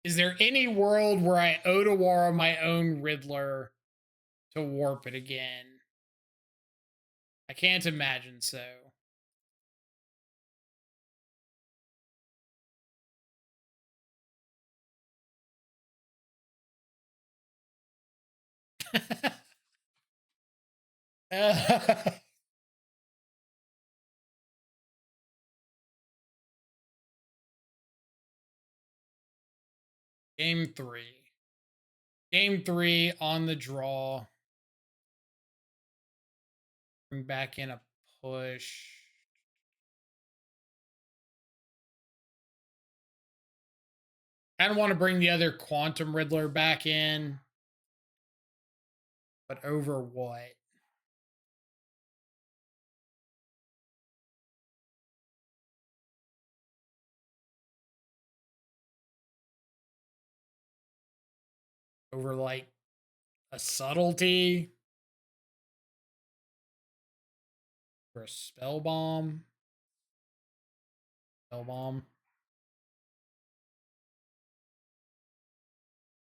Is there any world where I Odawara my own Riddler to warp it again? I can't imagine so. Game 3. Game 3 on the draw. Bring back in a push. I don't want to bring the other Quantum Riddler back in. But over what? Over like a subtlety? Or a spell bomb? Spell bomb.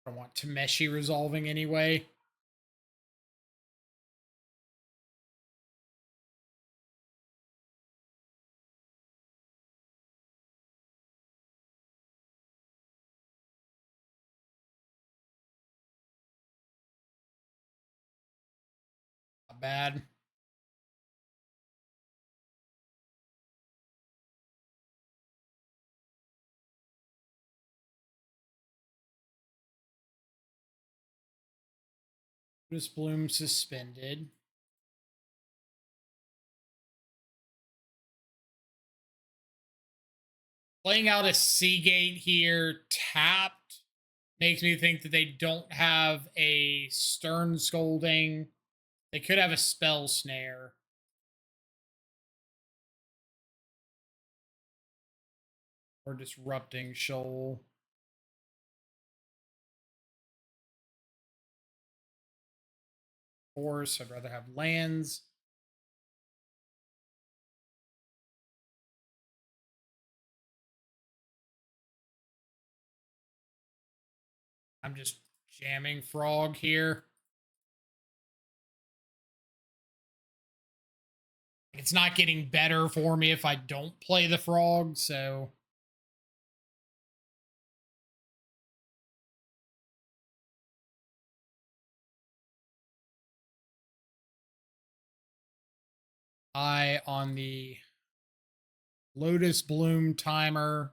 I don't want Tameshi resolving anyway. Not bad. Lotus Bloom suspended. Playing out a Seagate here tapped makes me think that they don't have a Stern Scolding. They could have a Spell Snare. Or Disrupting Shoal. course. I'd rather have lands. I'm just jamming frog here. It's not getting better for me if I don't play the frog, so... Eye on the Lotus Bloom timer.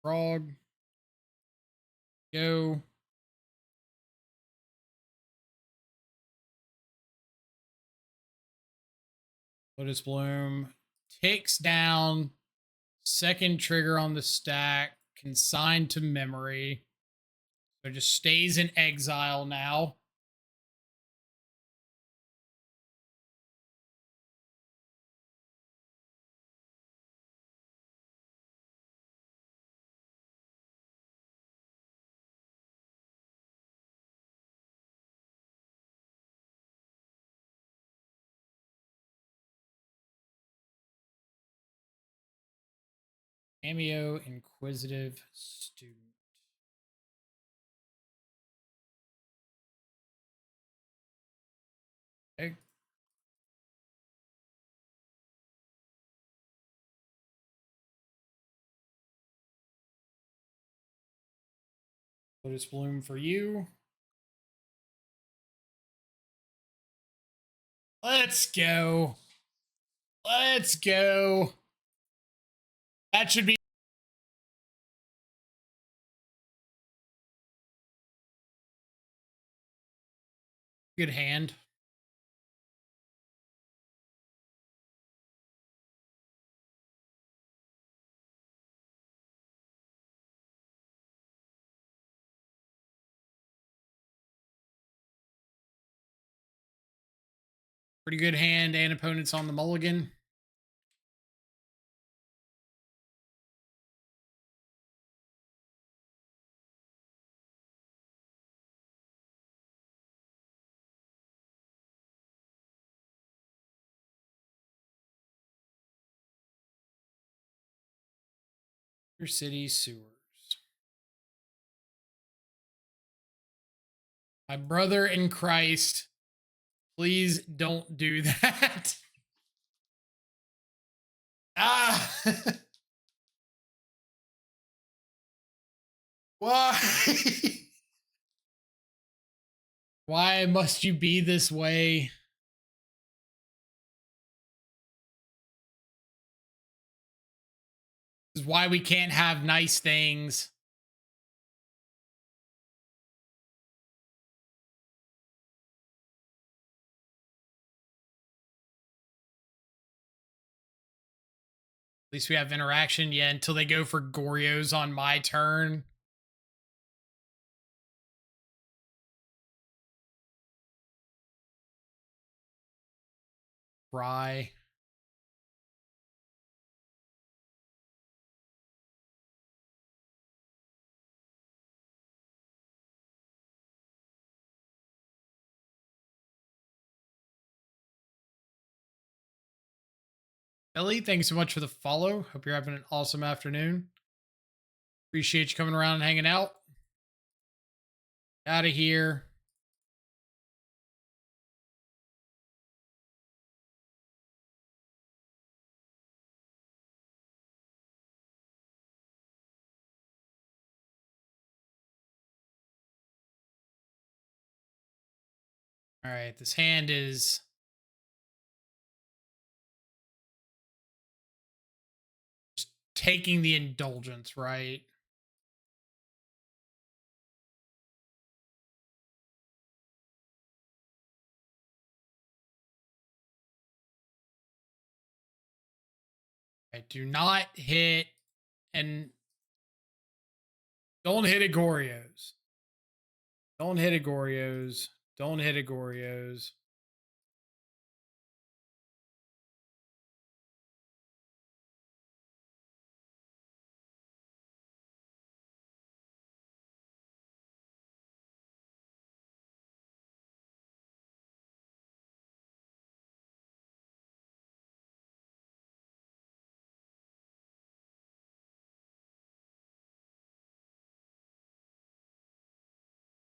Frog. Go. Lotus Bloom takes down. Second trigger on the stack. Consigned to memory. So it just stays in exile now. Cameo Inquisitive Student. Okay. Lotus Bloom for you. Let's go. Let's go. That should be good hand. Pretty good hand, and opponents on the mulligan. Your city sewers. My brother in Christ, please don't do that. Ah. Why? Why must you be this way? This is why we can't have nice things. At least we have interaction. Yeah, until they go for Goryos on my turn. Rye. Ellie, thanks so much for the follow. Hope you're having an awesome afternoon. Appreciate you coming around and hanging out. Out of here. All right, this hand is just taking the indulgence, right? I do not hit, and don't hit a Goryos. Don't hit a Goryos. Don't hit a Goryos.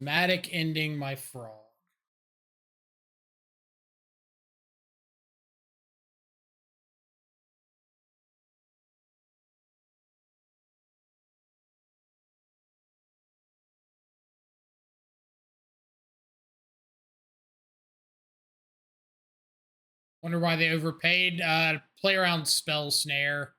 Matic ending my frog. Wonder why they overpaid. Play around spell snare.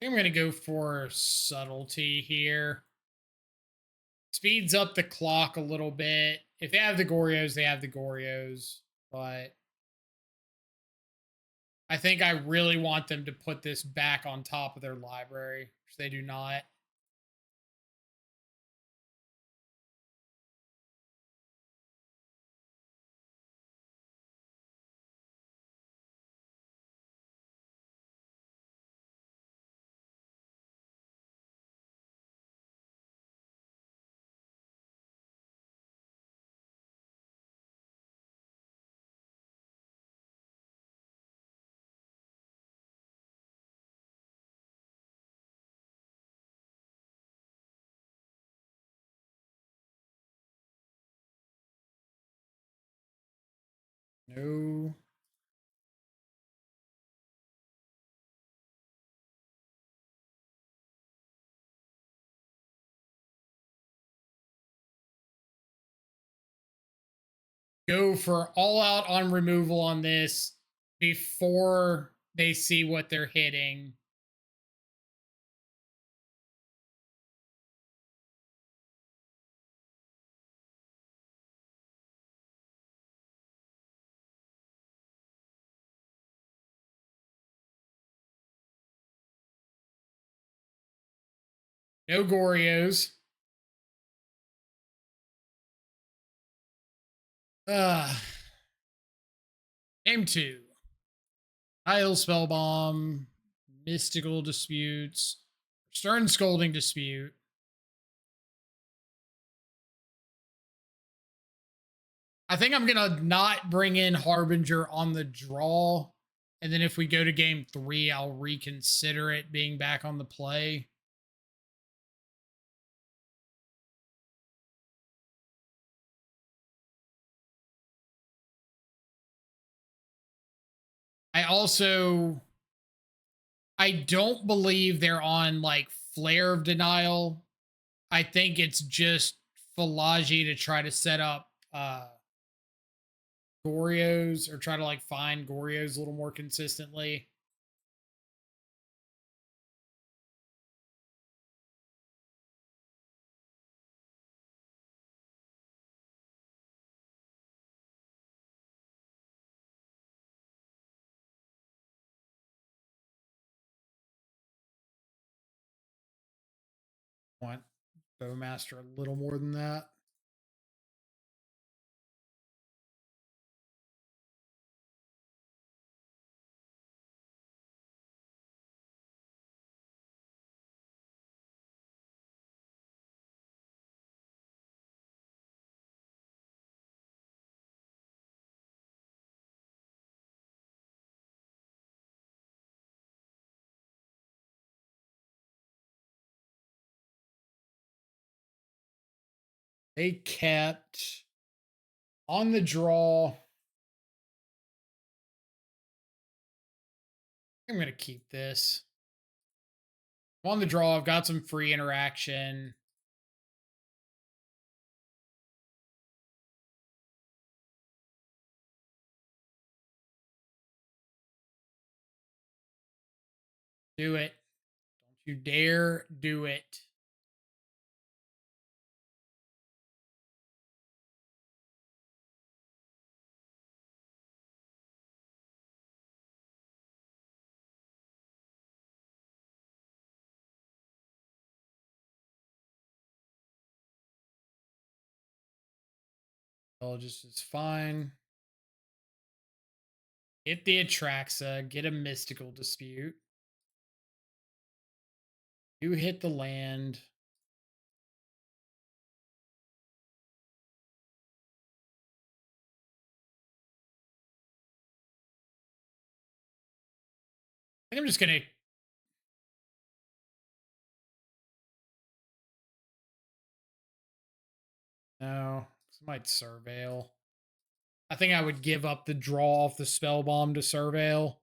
I'm going to go for subtlety here. Speeds up the clock a little bit. If they have the Goryos, they have the Goryos. But I think I really want them to put this back on top of their library, which they do not. No. Go for all out on removal on this before they see what they're hitting. No Goryos. Game 2. Isle Spellbomb. Mystical Disputes. Stern Scolding Dispute. I think I'm going to not bring in Harbinger on the draw. And then if we go to game 3, I'll reconsider it being back on the play. I don't believe they're on like Flare of Denial. I think it's just Philology to try to set up Goryos or try to like find Goryos a little more consistently. Want Bowmaster a little more than that. They kept on the draw. I'm going to keep this. On the draw, I've got some free interaction. Do it. Don't you dare do it. Intelligence is fine. Get the Atraxa, get a mystical dispute. You hit the land. I think I'm just gonna. No, this might surveil. I think I would give up the draw off the spell bomb to surveil.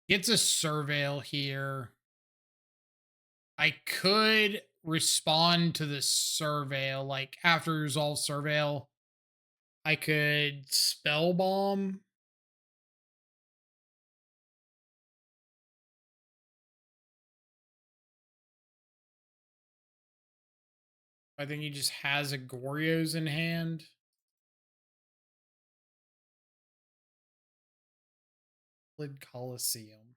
Gets a surveil here. I could respond to the surveil, like after resolve surveil. I could spell bomb. I think he just has a Goryo's in hand. Lid Coliseum.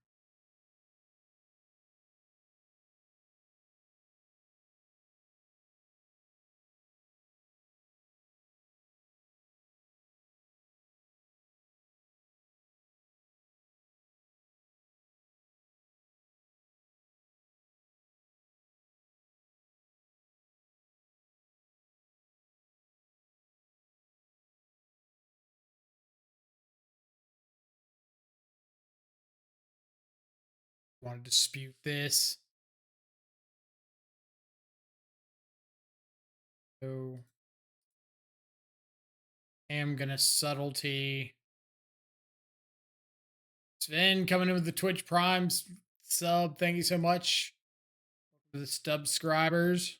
Want to dispute this? So am gonna subtlety. Sven coming in with the Twitch Primes sub. Thank you so much for the subscribers.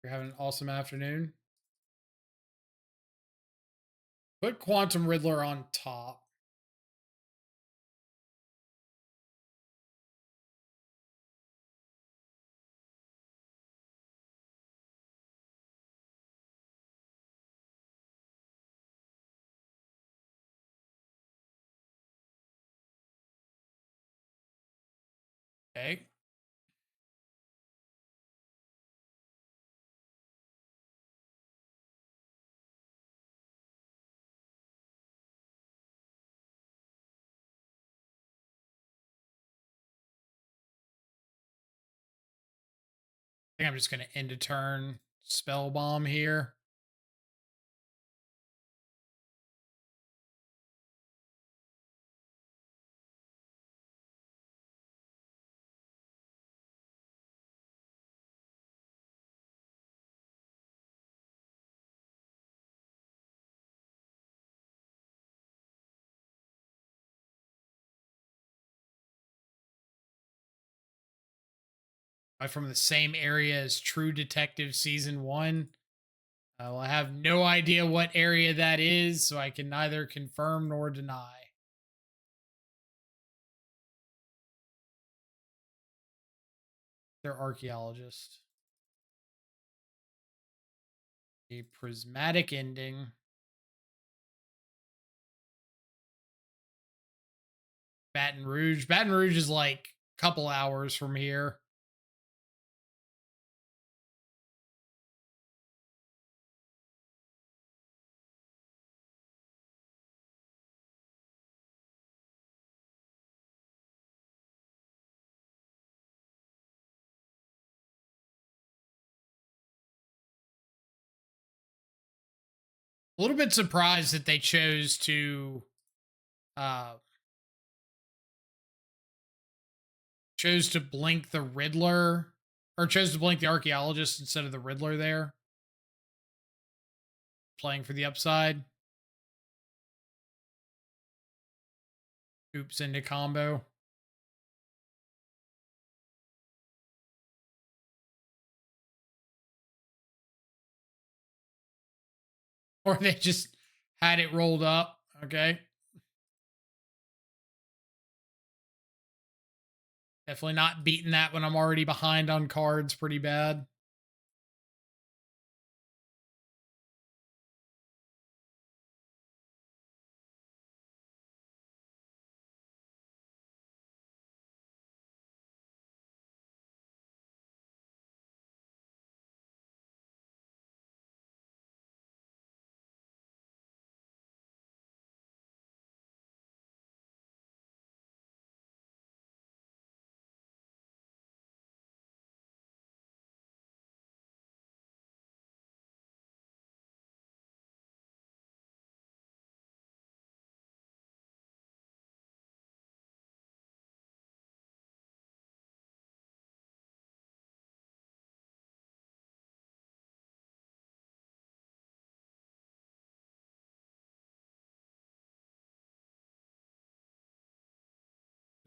You're having an awesome afternoon. Put Quantum Riddler on top. Okay. I think I'm just going to end a turn spell bomb here. Am I from the same area as True Detective Season 1? Well, I have no idea what area that is, so I can neither confirm nor deny. They're archaeologists. A prismatic ending. Baton Rouge. Baton Rouge is like a couple hours from here. A little bit surprised that they chose to blink the Riddler or chose to blink the archaeologist instead of the Riddler there. Playing for the upside. Oops into combo. Or they just had it rolled up. Okay. Definitely not beating that when I'm already behind on cards pretty bad.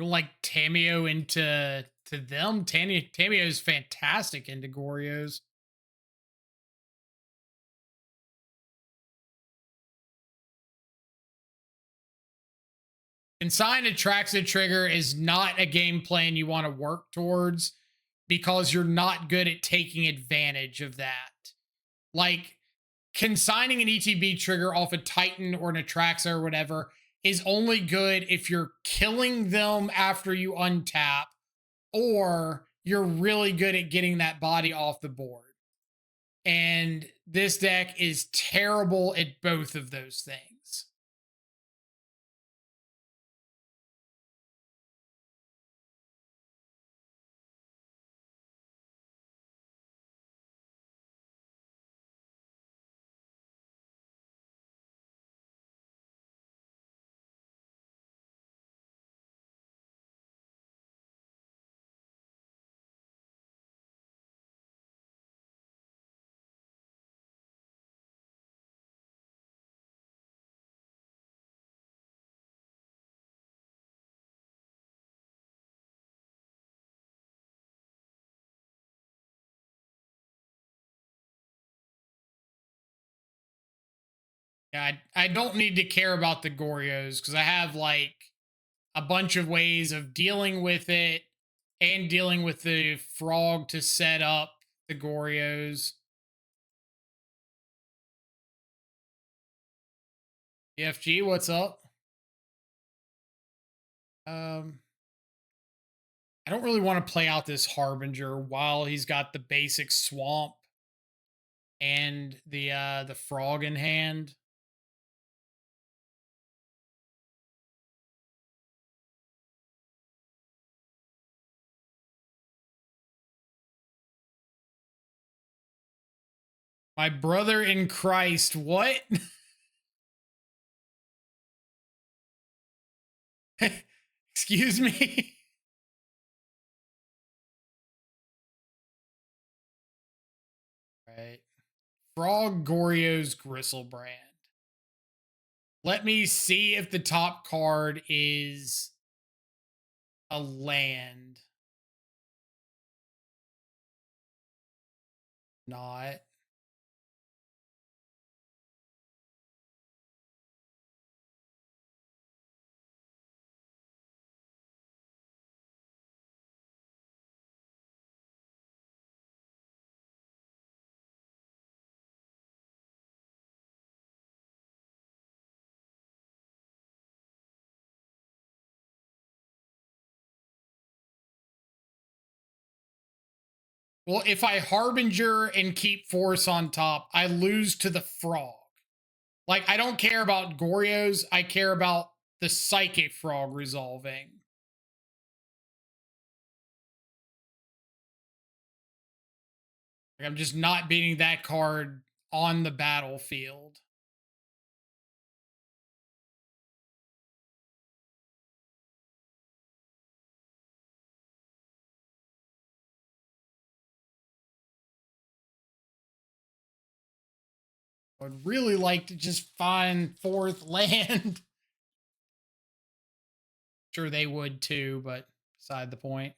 Like Tamio into them. Tamio is fantastic into Goryos. Consign attracts a trigger is not a game plan you want to work towards because you're not good at taking advantage of that. Like consigning an ETB trigger off a Titan or an Atraxa or whatever is only good if you're killing them after you untap or you're really good at getting that body off the board. And this deck is terrible at both of those things. Yeah, I don't need to care about the Goryos because I have like a bunch of ways of dealing with it and dealing with the frog to set up the Goryos. EFG, what's up? I don't really want to play out this Harbinger while he's got the basic swamp and the frog in hand. My brother in Christ, what? Excuse me? Right. Frog Goryo's Gristlebrand. Let me see if the top card is a land. Not. Well, if I Harbinger and keep Force on top, I lose to the frog. Like, I don't care about Goryos. I care about the Psychic Frog resolving. Like, I'm just not beating that card on the battlefield. I would really like to just find fourth land. Sure, they would too, but beside the point.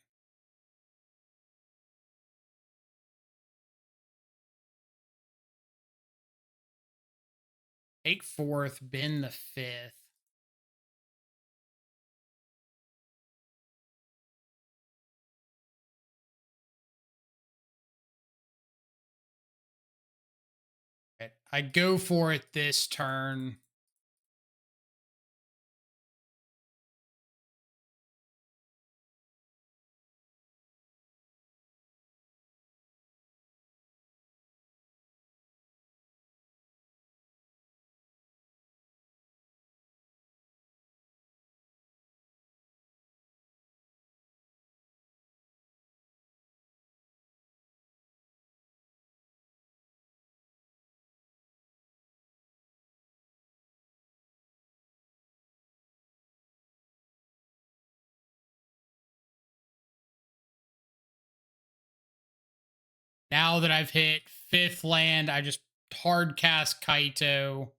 Take fourth, bin the fifth. I go for it this turn. Now that I've hit fifth land, I just hard cast Kaito.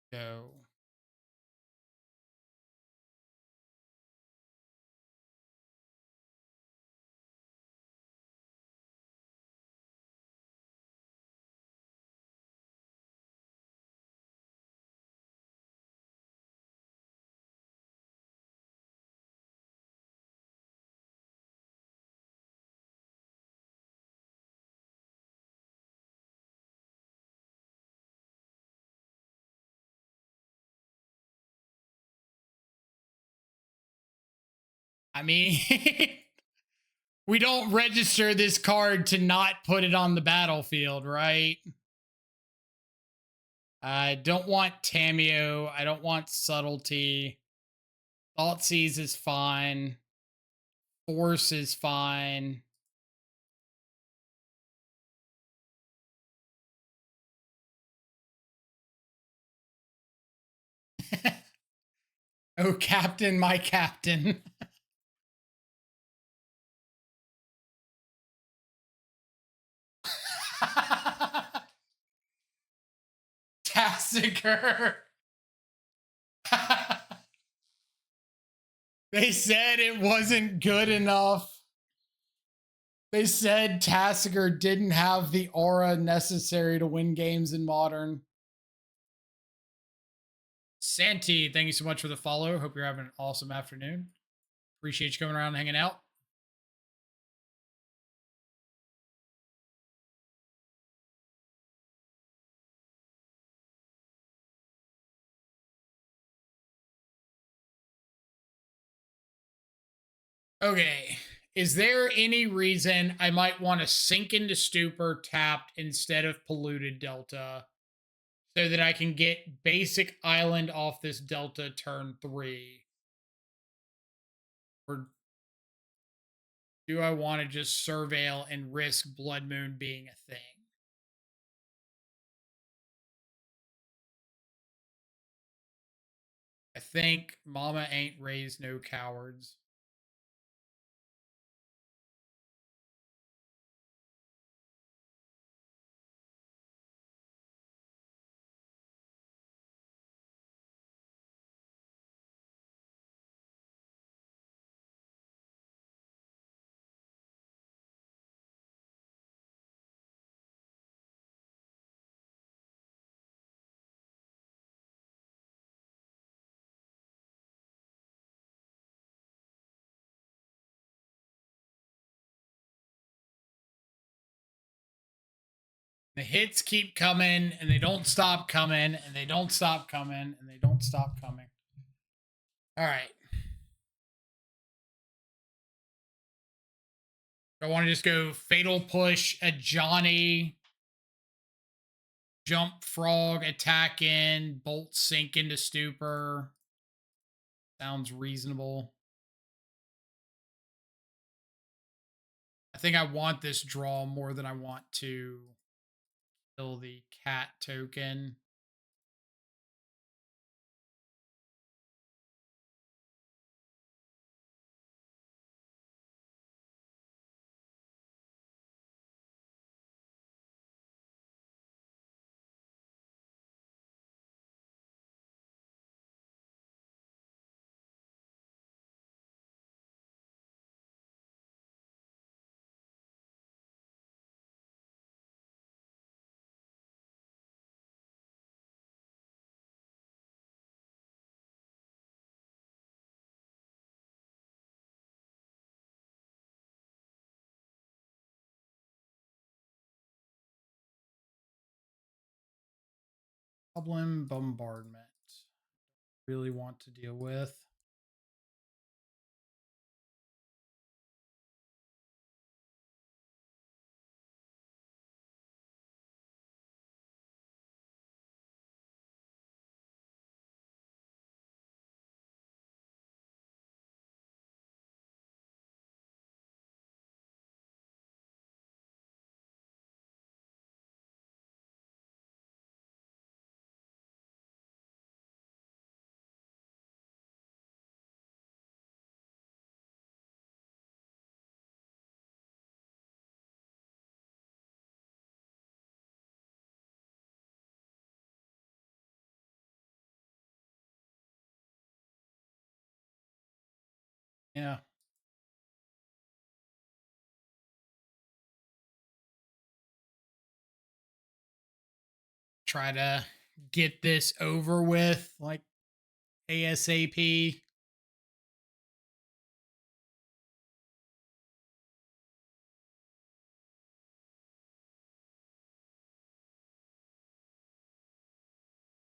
Go. I mean, we don't register this card to not put it on the battlefield, right? I don't want Tameo. I don't want Subtlety. Thoughtseize is fine. Force is fine. Oh, Captain, my Captain. Tasigur. They said it wasn't good enough. They said Tasigur didn't have the aura necessary to win games in Modern. Santi, thank you so much for the follow. Hope you're having an awesome afternoon. Appreciate you coming around and hanging out. Okay. Is there any reason I might want to sink into Stupor tapped instead of Polluted Delta so that I can get basic island off this Delta turn 3? Or do I want to just surveil and risk Blood Moon being a thing? I think Mama ain't raised no cowards. The hits keep coming and they don't stop coming and they don't stop coming and they don't stop coming. All right. I want to just go Fatal Push at Johnny, Jump Frog, attack in, Bolt Sink into Stupor. Sounds reasonable. I think I want this draw more than I want to kill the cat token. Goblin bombardment. Really want to deal with. Yeah. Try to get this over with, like, ASAP.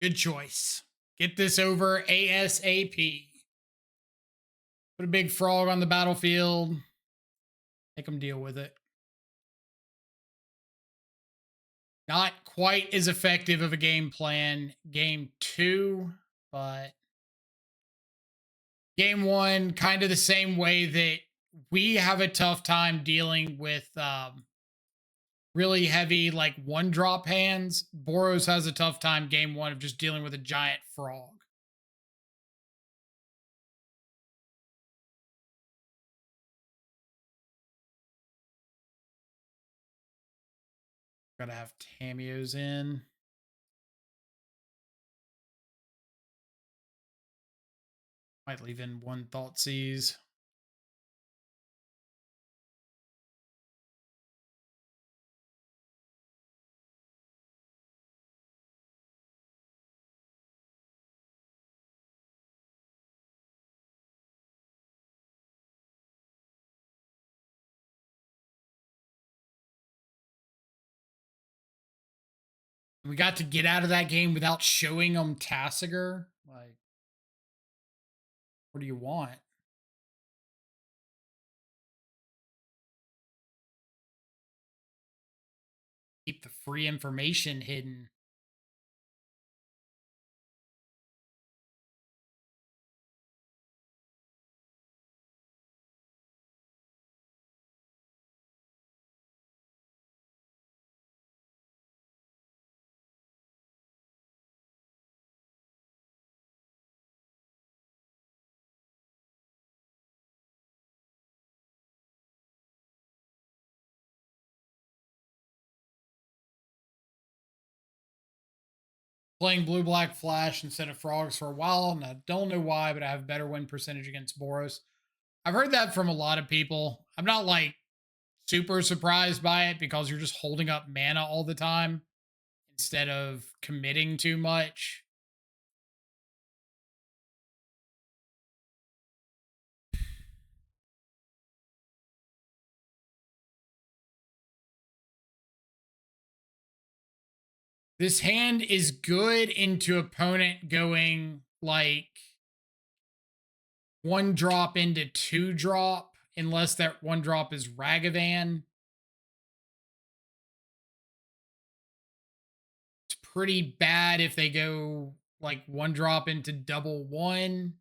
Good choice. Get this over ASAP. Put a big frog on the battlefield. Make them deal with it. Not quite as effective of a game plan game 2, but game 1, kind of the same way that we have a tough time dealing with really heavy, like, 1-drop hands. Boros has a tough time game 1 of just dealing with a giant frog. Gotta have Tamios in. Might leave in 1 Thoughtseize. We got to get out of that game without showing them Tasigur. Like, what do you want? Keep the free information hidden. Playing Blue Black Flash instead of Frogs for a while, and I don't know why, but I have better win percentage against Boros. I've heard that from a lot of people. I'm not, like, super surprised by it because you're just holding up mana all the time instead of committing too much. This hand is good into opponent going, like, 1-drop into 2-drop, unless that 1-drop is Ragavan. It's pretty bad if they go, like, 1-drop into double 1.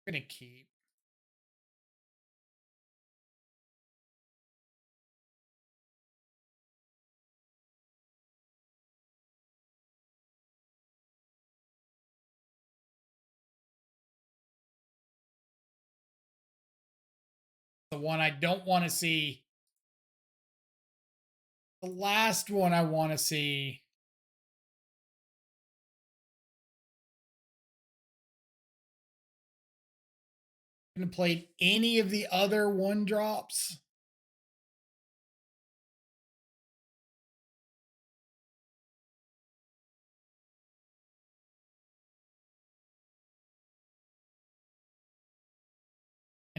I'm gonna keep. The one I don't want to see. The last one I want to see. I'm gonna play any of the other 1-drops.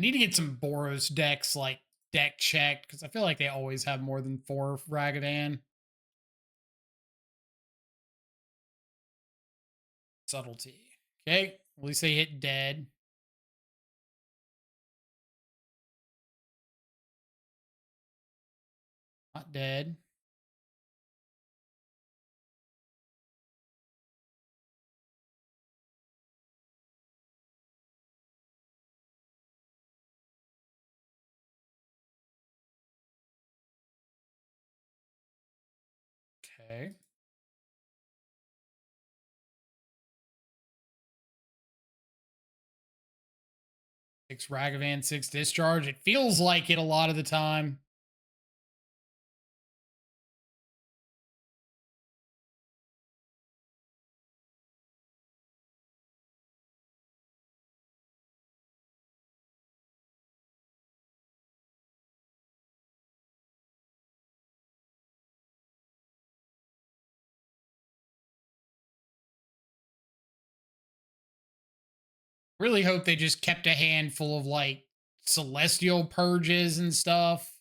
I need to get some Boros decks, like, deck checked, because I feel like they always have more than 4 Ragavan. Subtlety. Okay, at least they hit dead. Not dead. Okay. Six Ragavan, 6 discharge. It feels like it a lot of the time. Really hope they just kept a handful of like celestial purges and stuff.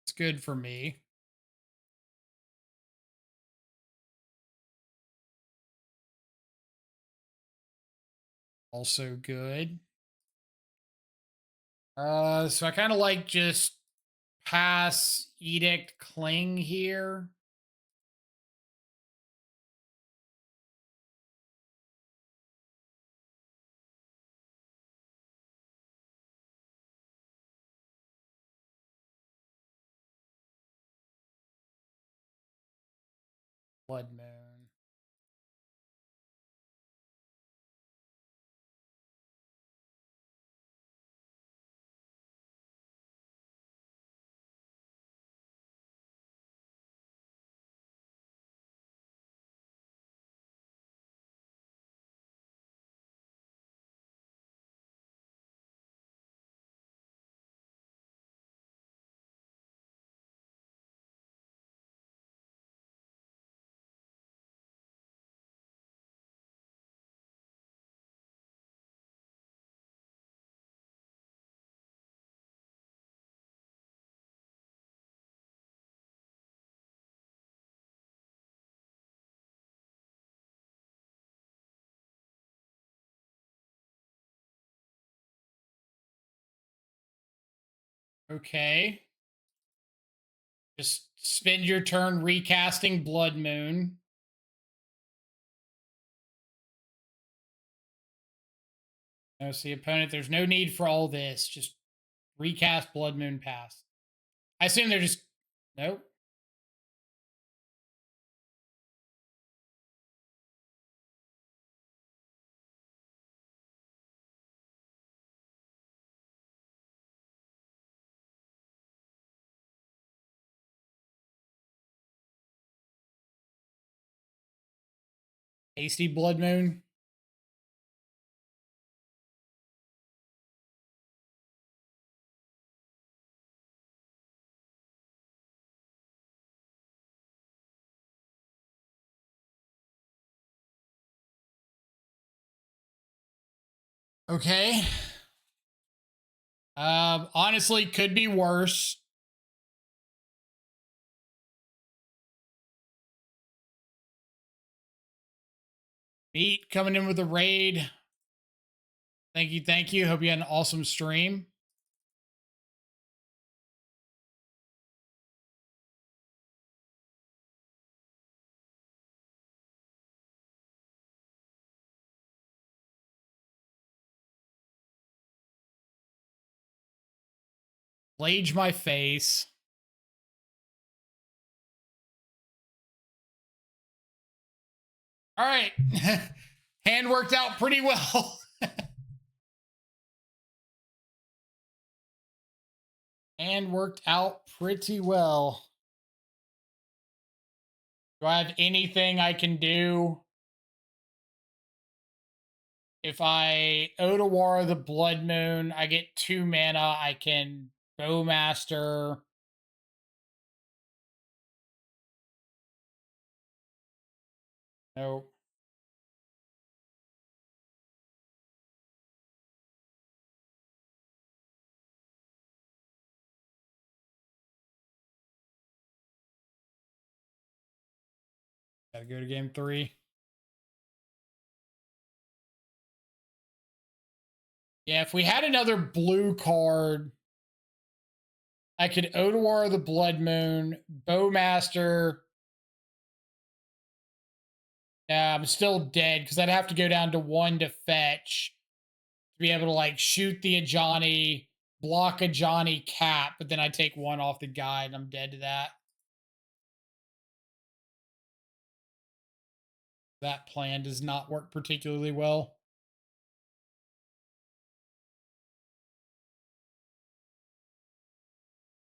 It's good for me. Also good. So I kind of like just pass Edict Cling here. Blood Moon. Okay. Just spend your turn recasting Blood Moon. No, see, opponent, there's no need for all this. Just recast Blood Moon pass. I assume they're just. Nope. Hasty Blood Moon. Okay. Honestly, could be worse. Beat coming in with a raid. Thank you, thank you. Hope you had an awesome stream. Blage my face. All right. Hand worked out pretty well. Hand worked out pretty well. Do I have anything I can do? If I Otawara the Blood Moon, I get 2 mana. I can Bowmaster. Nope. Gotta go to game 3. Yeah, if we had another blue card, I could Odawar the Blood Moon, Bowmaster. Yeah, I'm still dead because I'd have to go down to 1 to fetch to be able to like shoot the Ajani, block a Johnny cap, but then I take 1 off the guy and I'm dead to that. That plan does not work particularly well.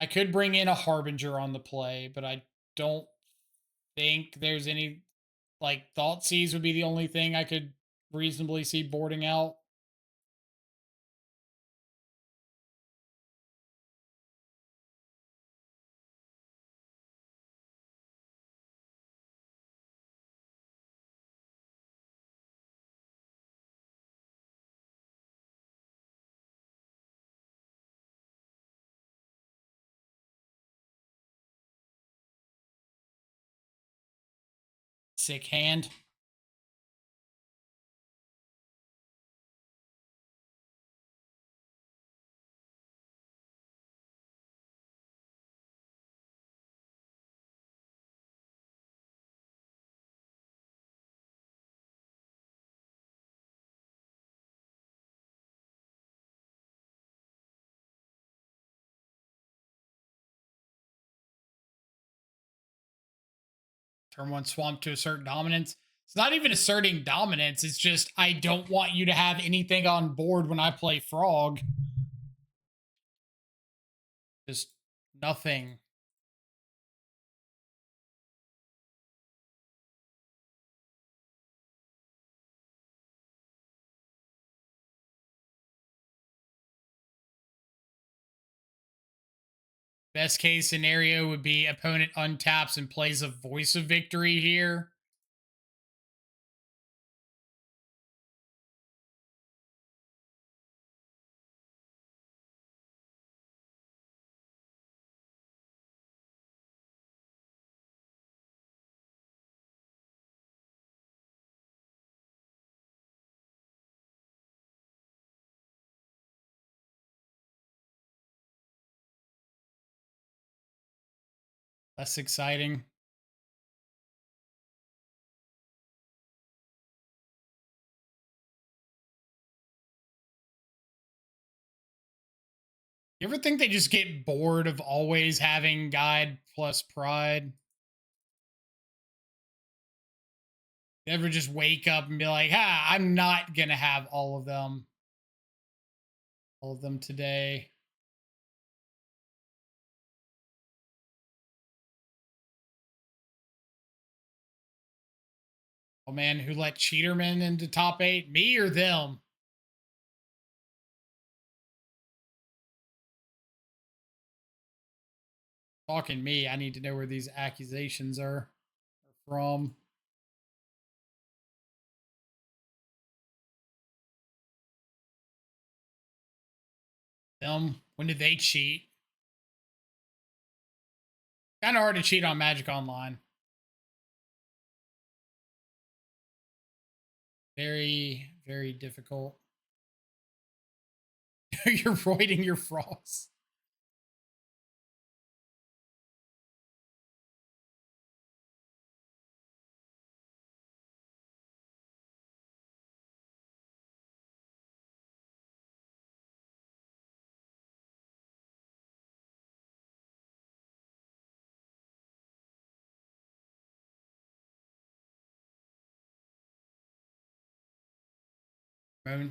I could bring in a Harbinger on the play, but I don't think there's any, like, Thoughtseize would be the only thing I could reasonably see boarding out. Sick hand. Turn 1 swamp to assert dominance. It's not even asserting dominance. It's just, I don't want you to have anything on board when I play Frog. Just nothing. Best case scenario would be opponent untaps and plays a Voice of Victory here. Less exciting. You ever think they just get bored of always having Guide plus Pride? You ever just wake up and be like, I'm not going to have all of them. All of them today. Oh man, who let Cheaterman into top 8? Me or them? Talking me, I need to know where these accusations are from. Them? When did they cheat? Kind of hard to cheat on Magic Online. Very, very difficult. You're voiding your frost.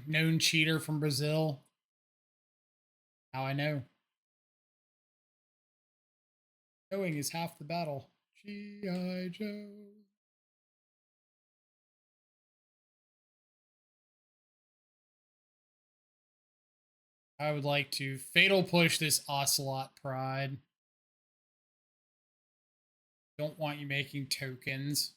Known cheater from Brazil. How I know. Knowing is half the battle. G.I. Joe. I would like to fatal push this Ocelot Pride. Don't want you making tokens.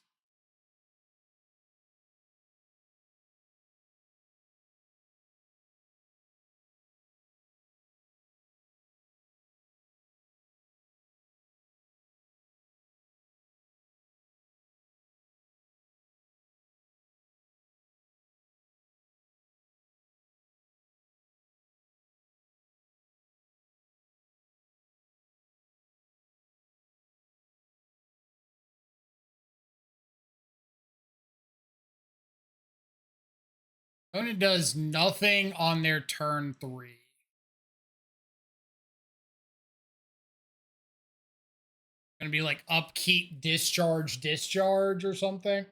Opponent does nothing on their turn 3. Gonna be like upkeep, discharge, discharge, or something.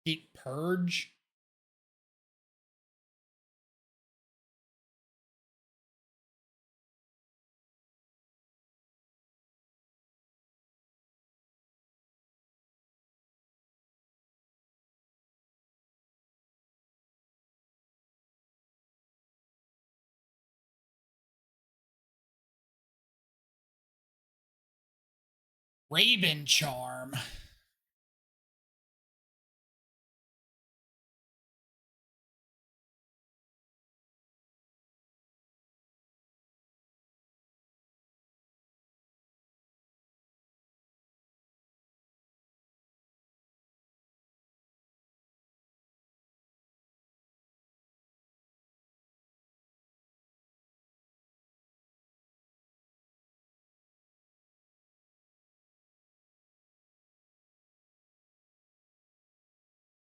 Keep purge. Raven Charm.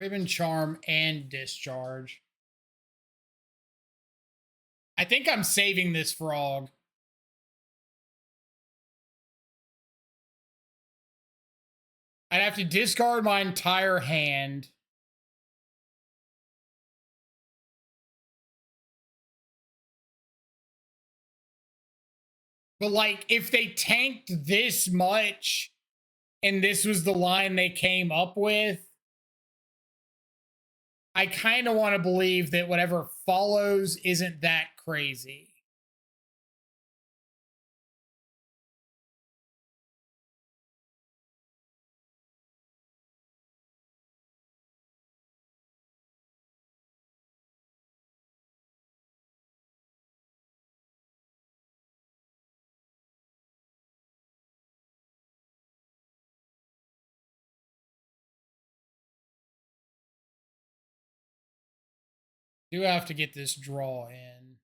Raven Charm and discharge. I think I'm saving this frog. I'd have to discard my entire hand. But like, if they tanked this much and this was the line they came up with, I kind of want to believe that whatever follows isn't that crazy. Do have to get this draw in.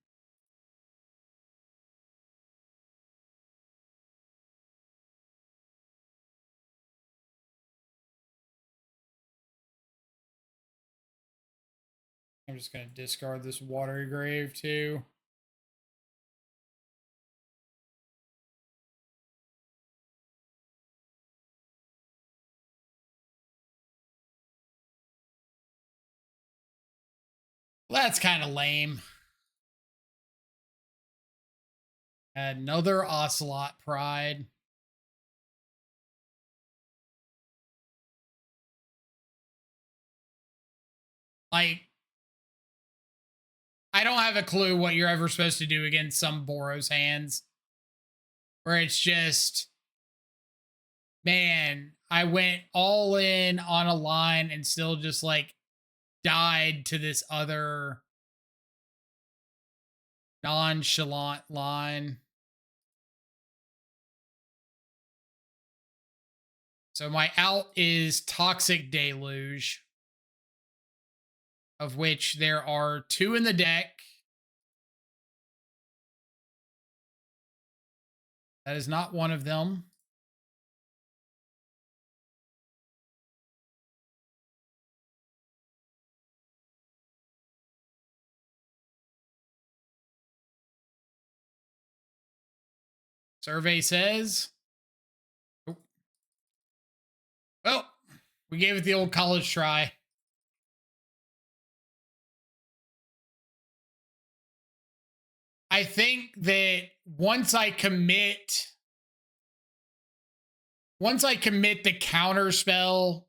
I'm just going to discard this Watery Grave too. Well, that's kind of lame. Another Ocelot Pride. Like, I don't have a clue what you're ever supposed to do against some Boros hands. Where it's just, man, I went all in on a line and still just like died to this other nonchalant line. So my out is Toxic Deluge, of which there are 2 in the deck. That is not one of them. Survey says, oh, well, we gave it the old college try. I think that once I commit the counter spell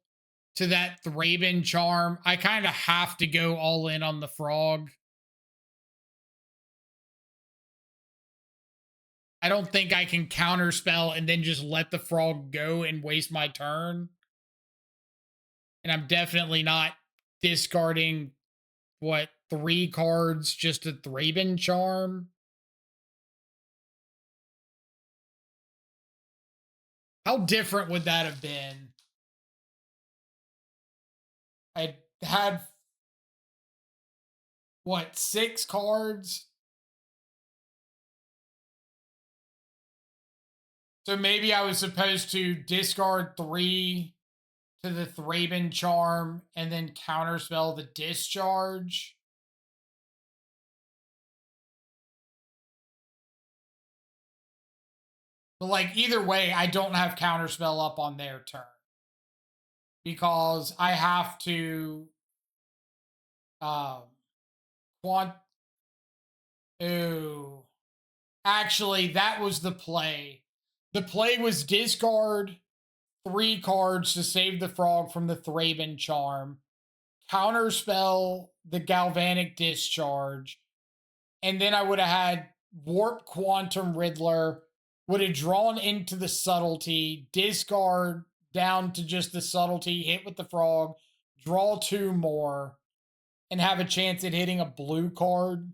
to that Thraben charm, I kind of have to go all in on the frog. I don't think I can counter spell and then just let the frog go and waste my turn. And I'm definitely not discarding 3 cards just a Thraben charm. How different would that have been? I had 6 cards? So maybe I was supposed to discard 3 to the Thraben charm and then counterspell the discharge. But like either way, I don't have counterspell up on their turn because I have to um quant. Ooh, actually, that was the play. The play was discard 3 cards to save the frog from the Thraben charm, counterspell the galvanic discharge, and then I would have had Warp Quantum Riddler, would have drawn into the subtlety, discard down to just the subtlety, hit with the frog, draw 2 more, and have a chance at hitting a blue card.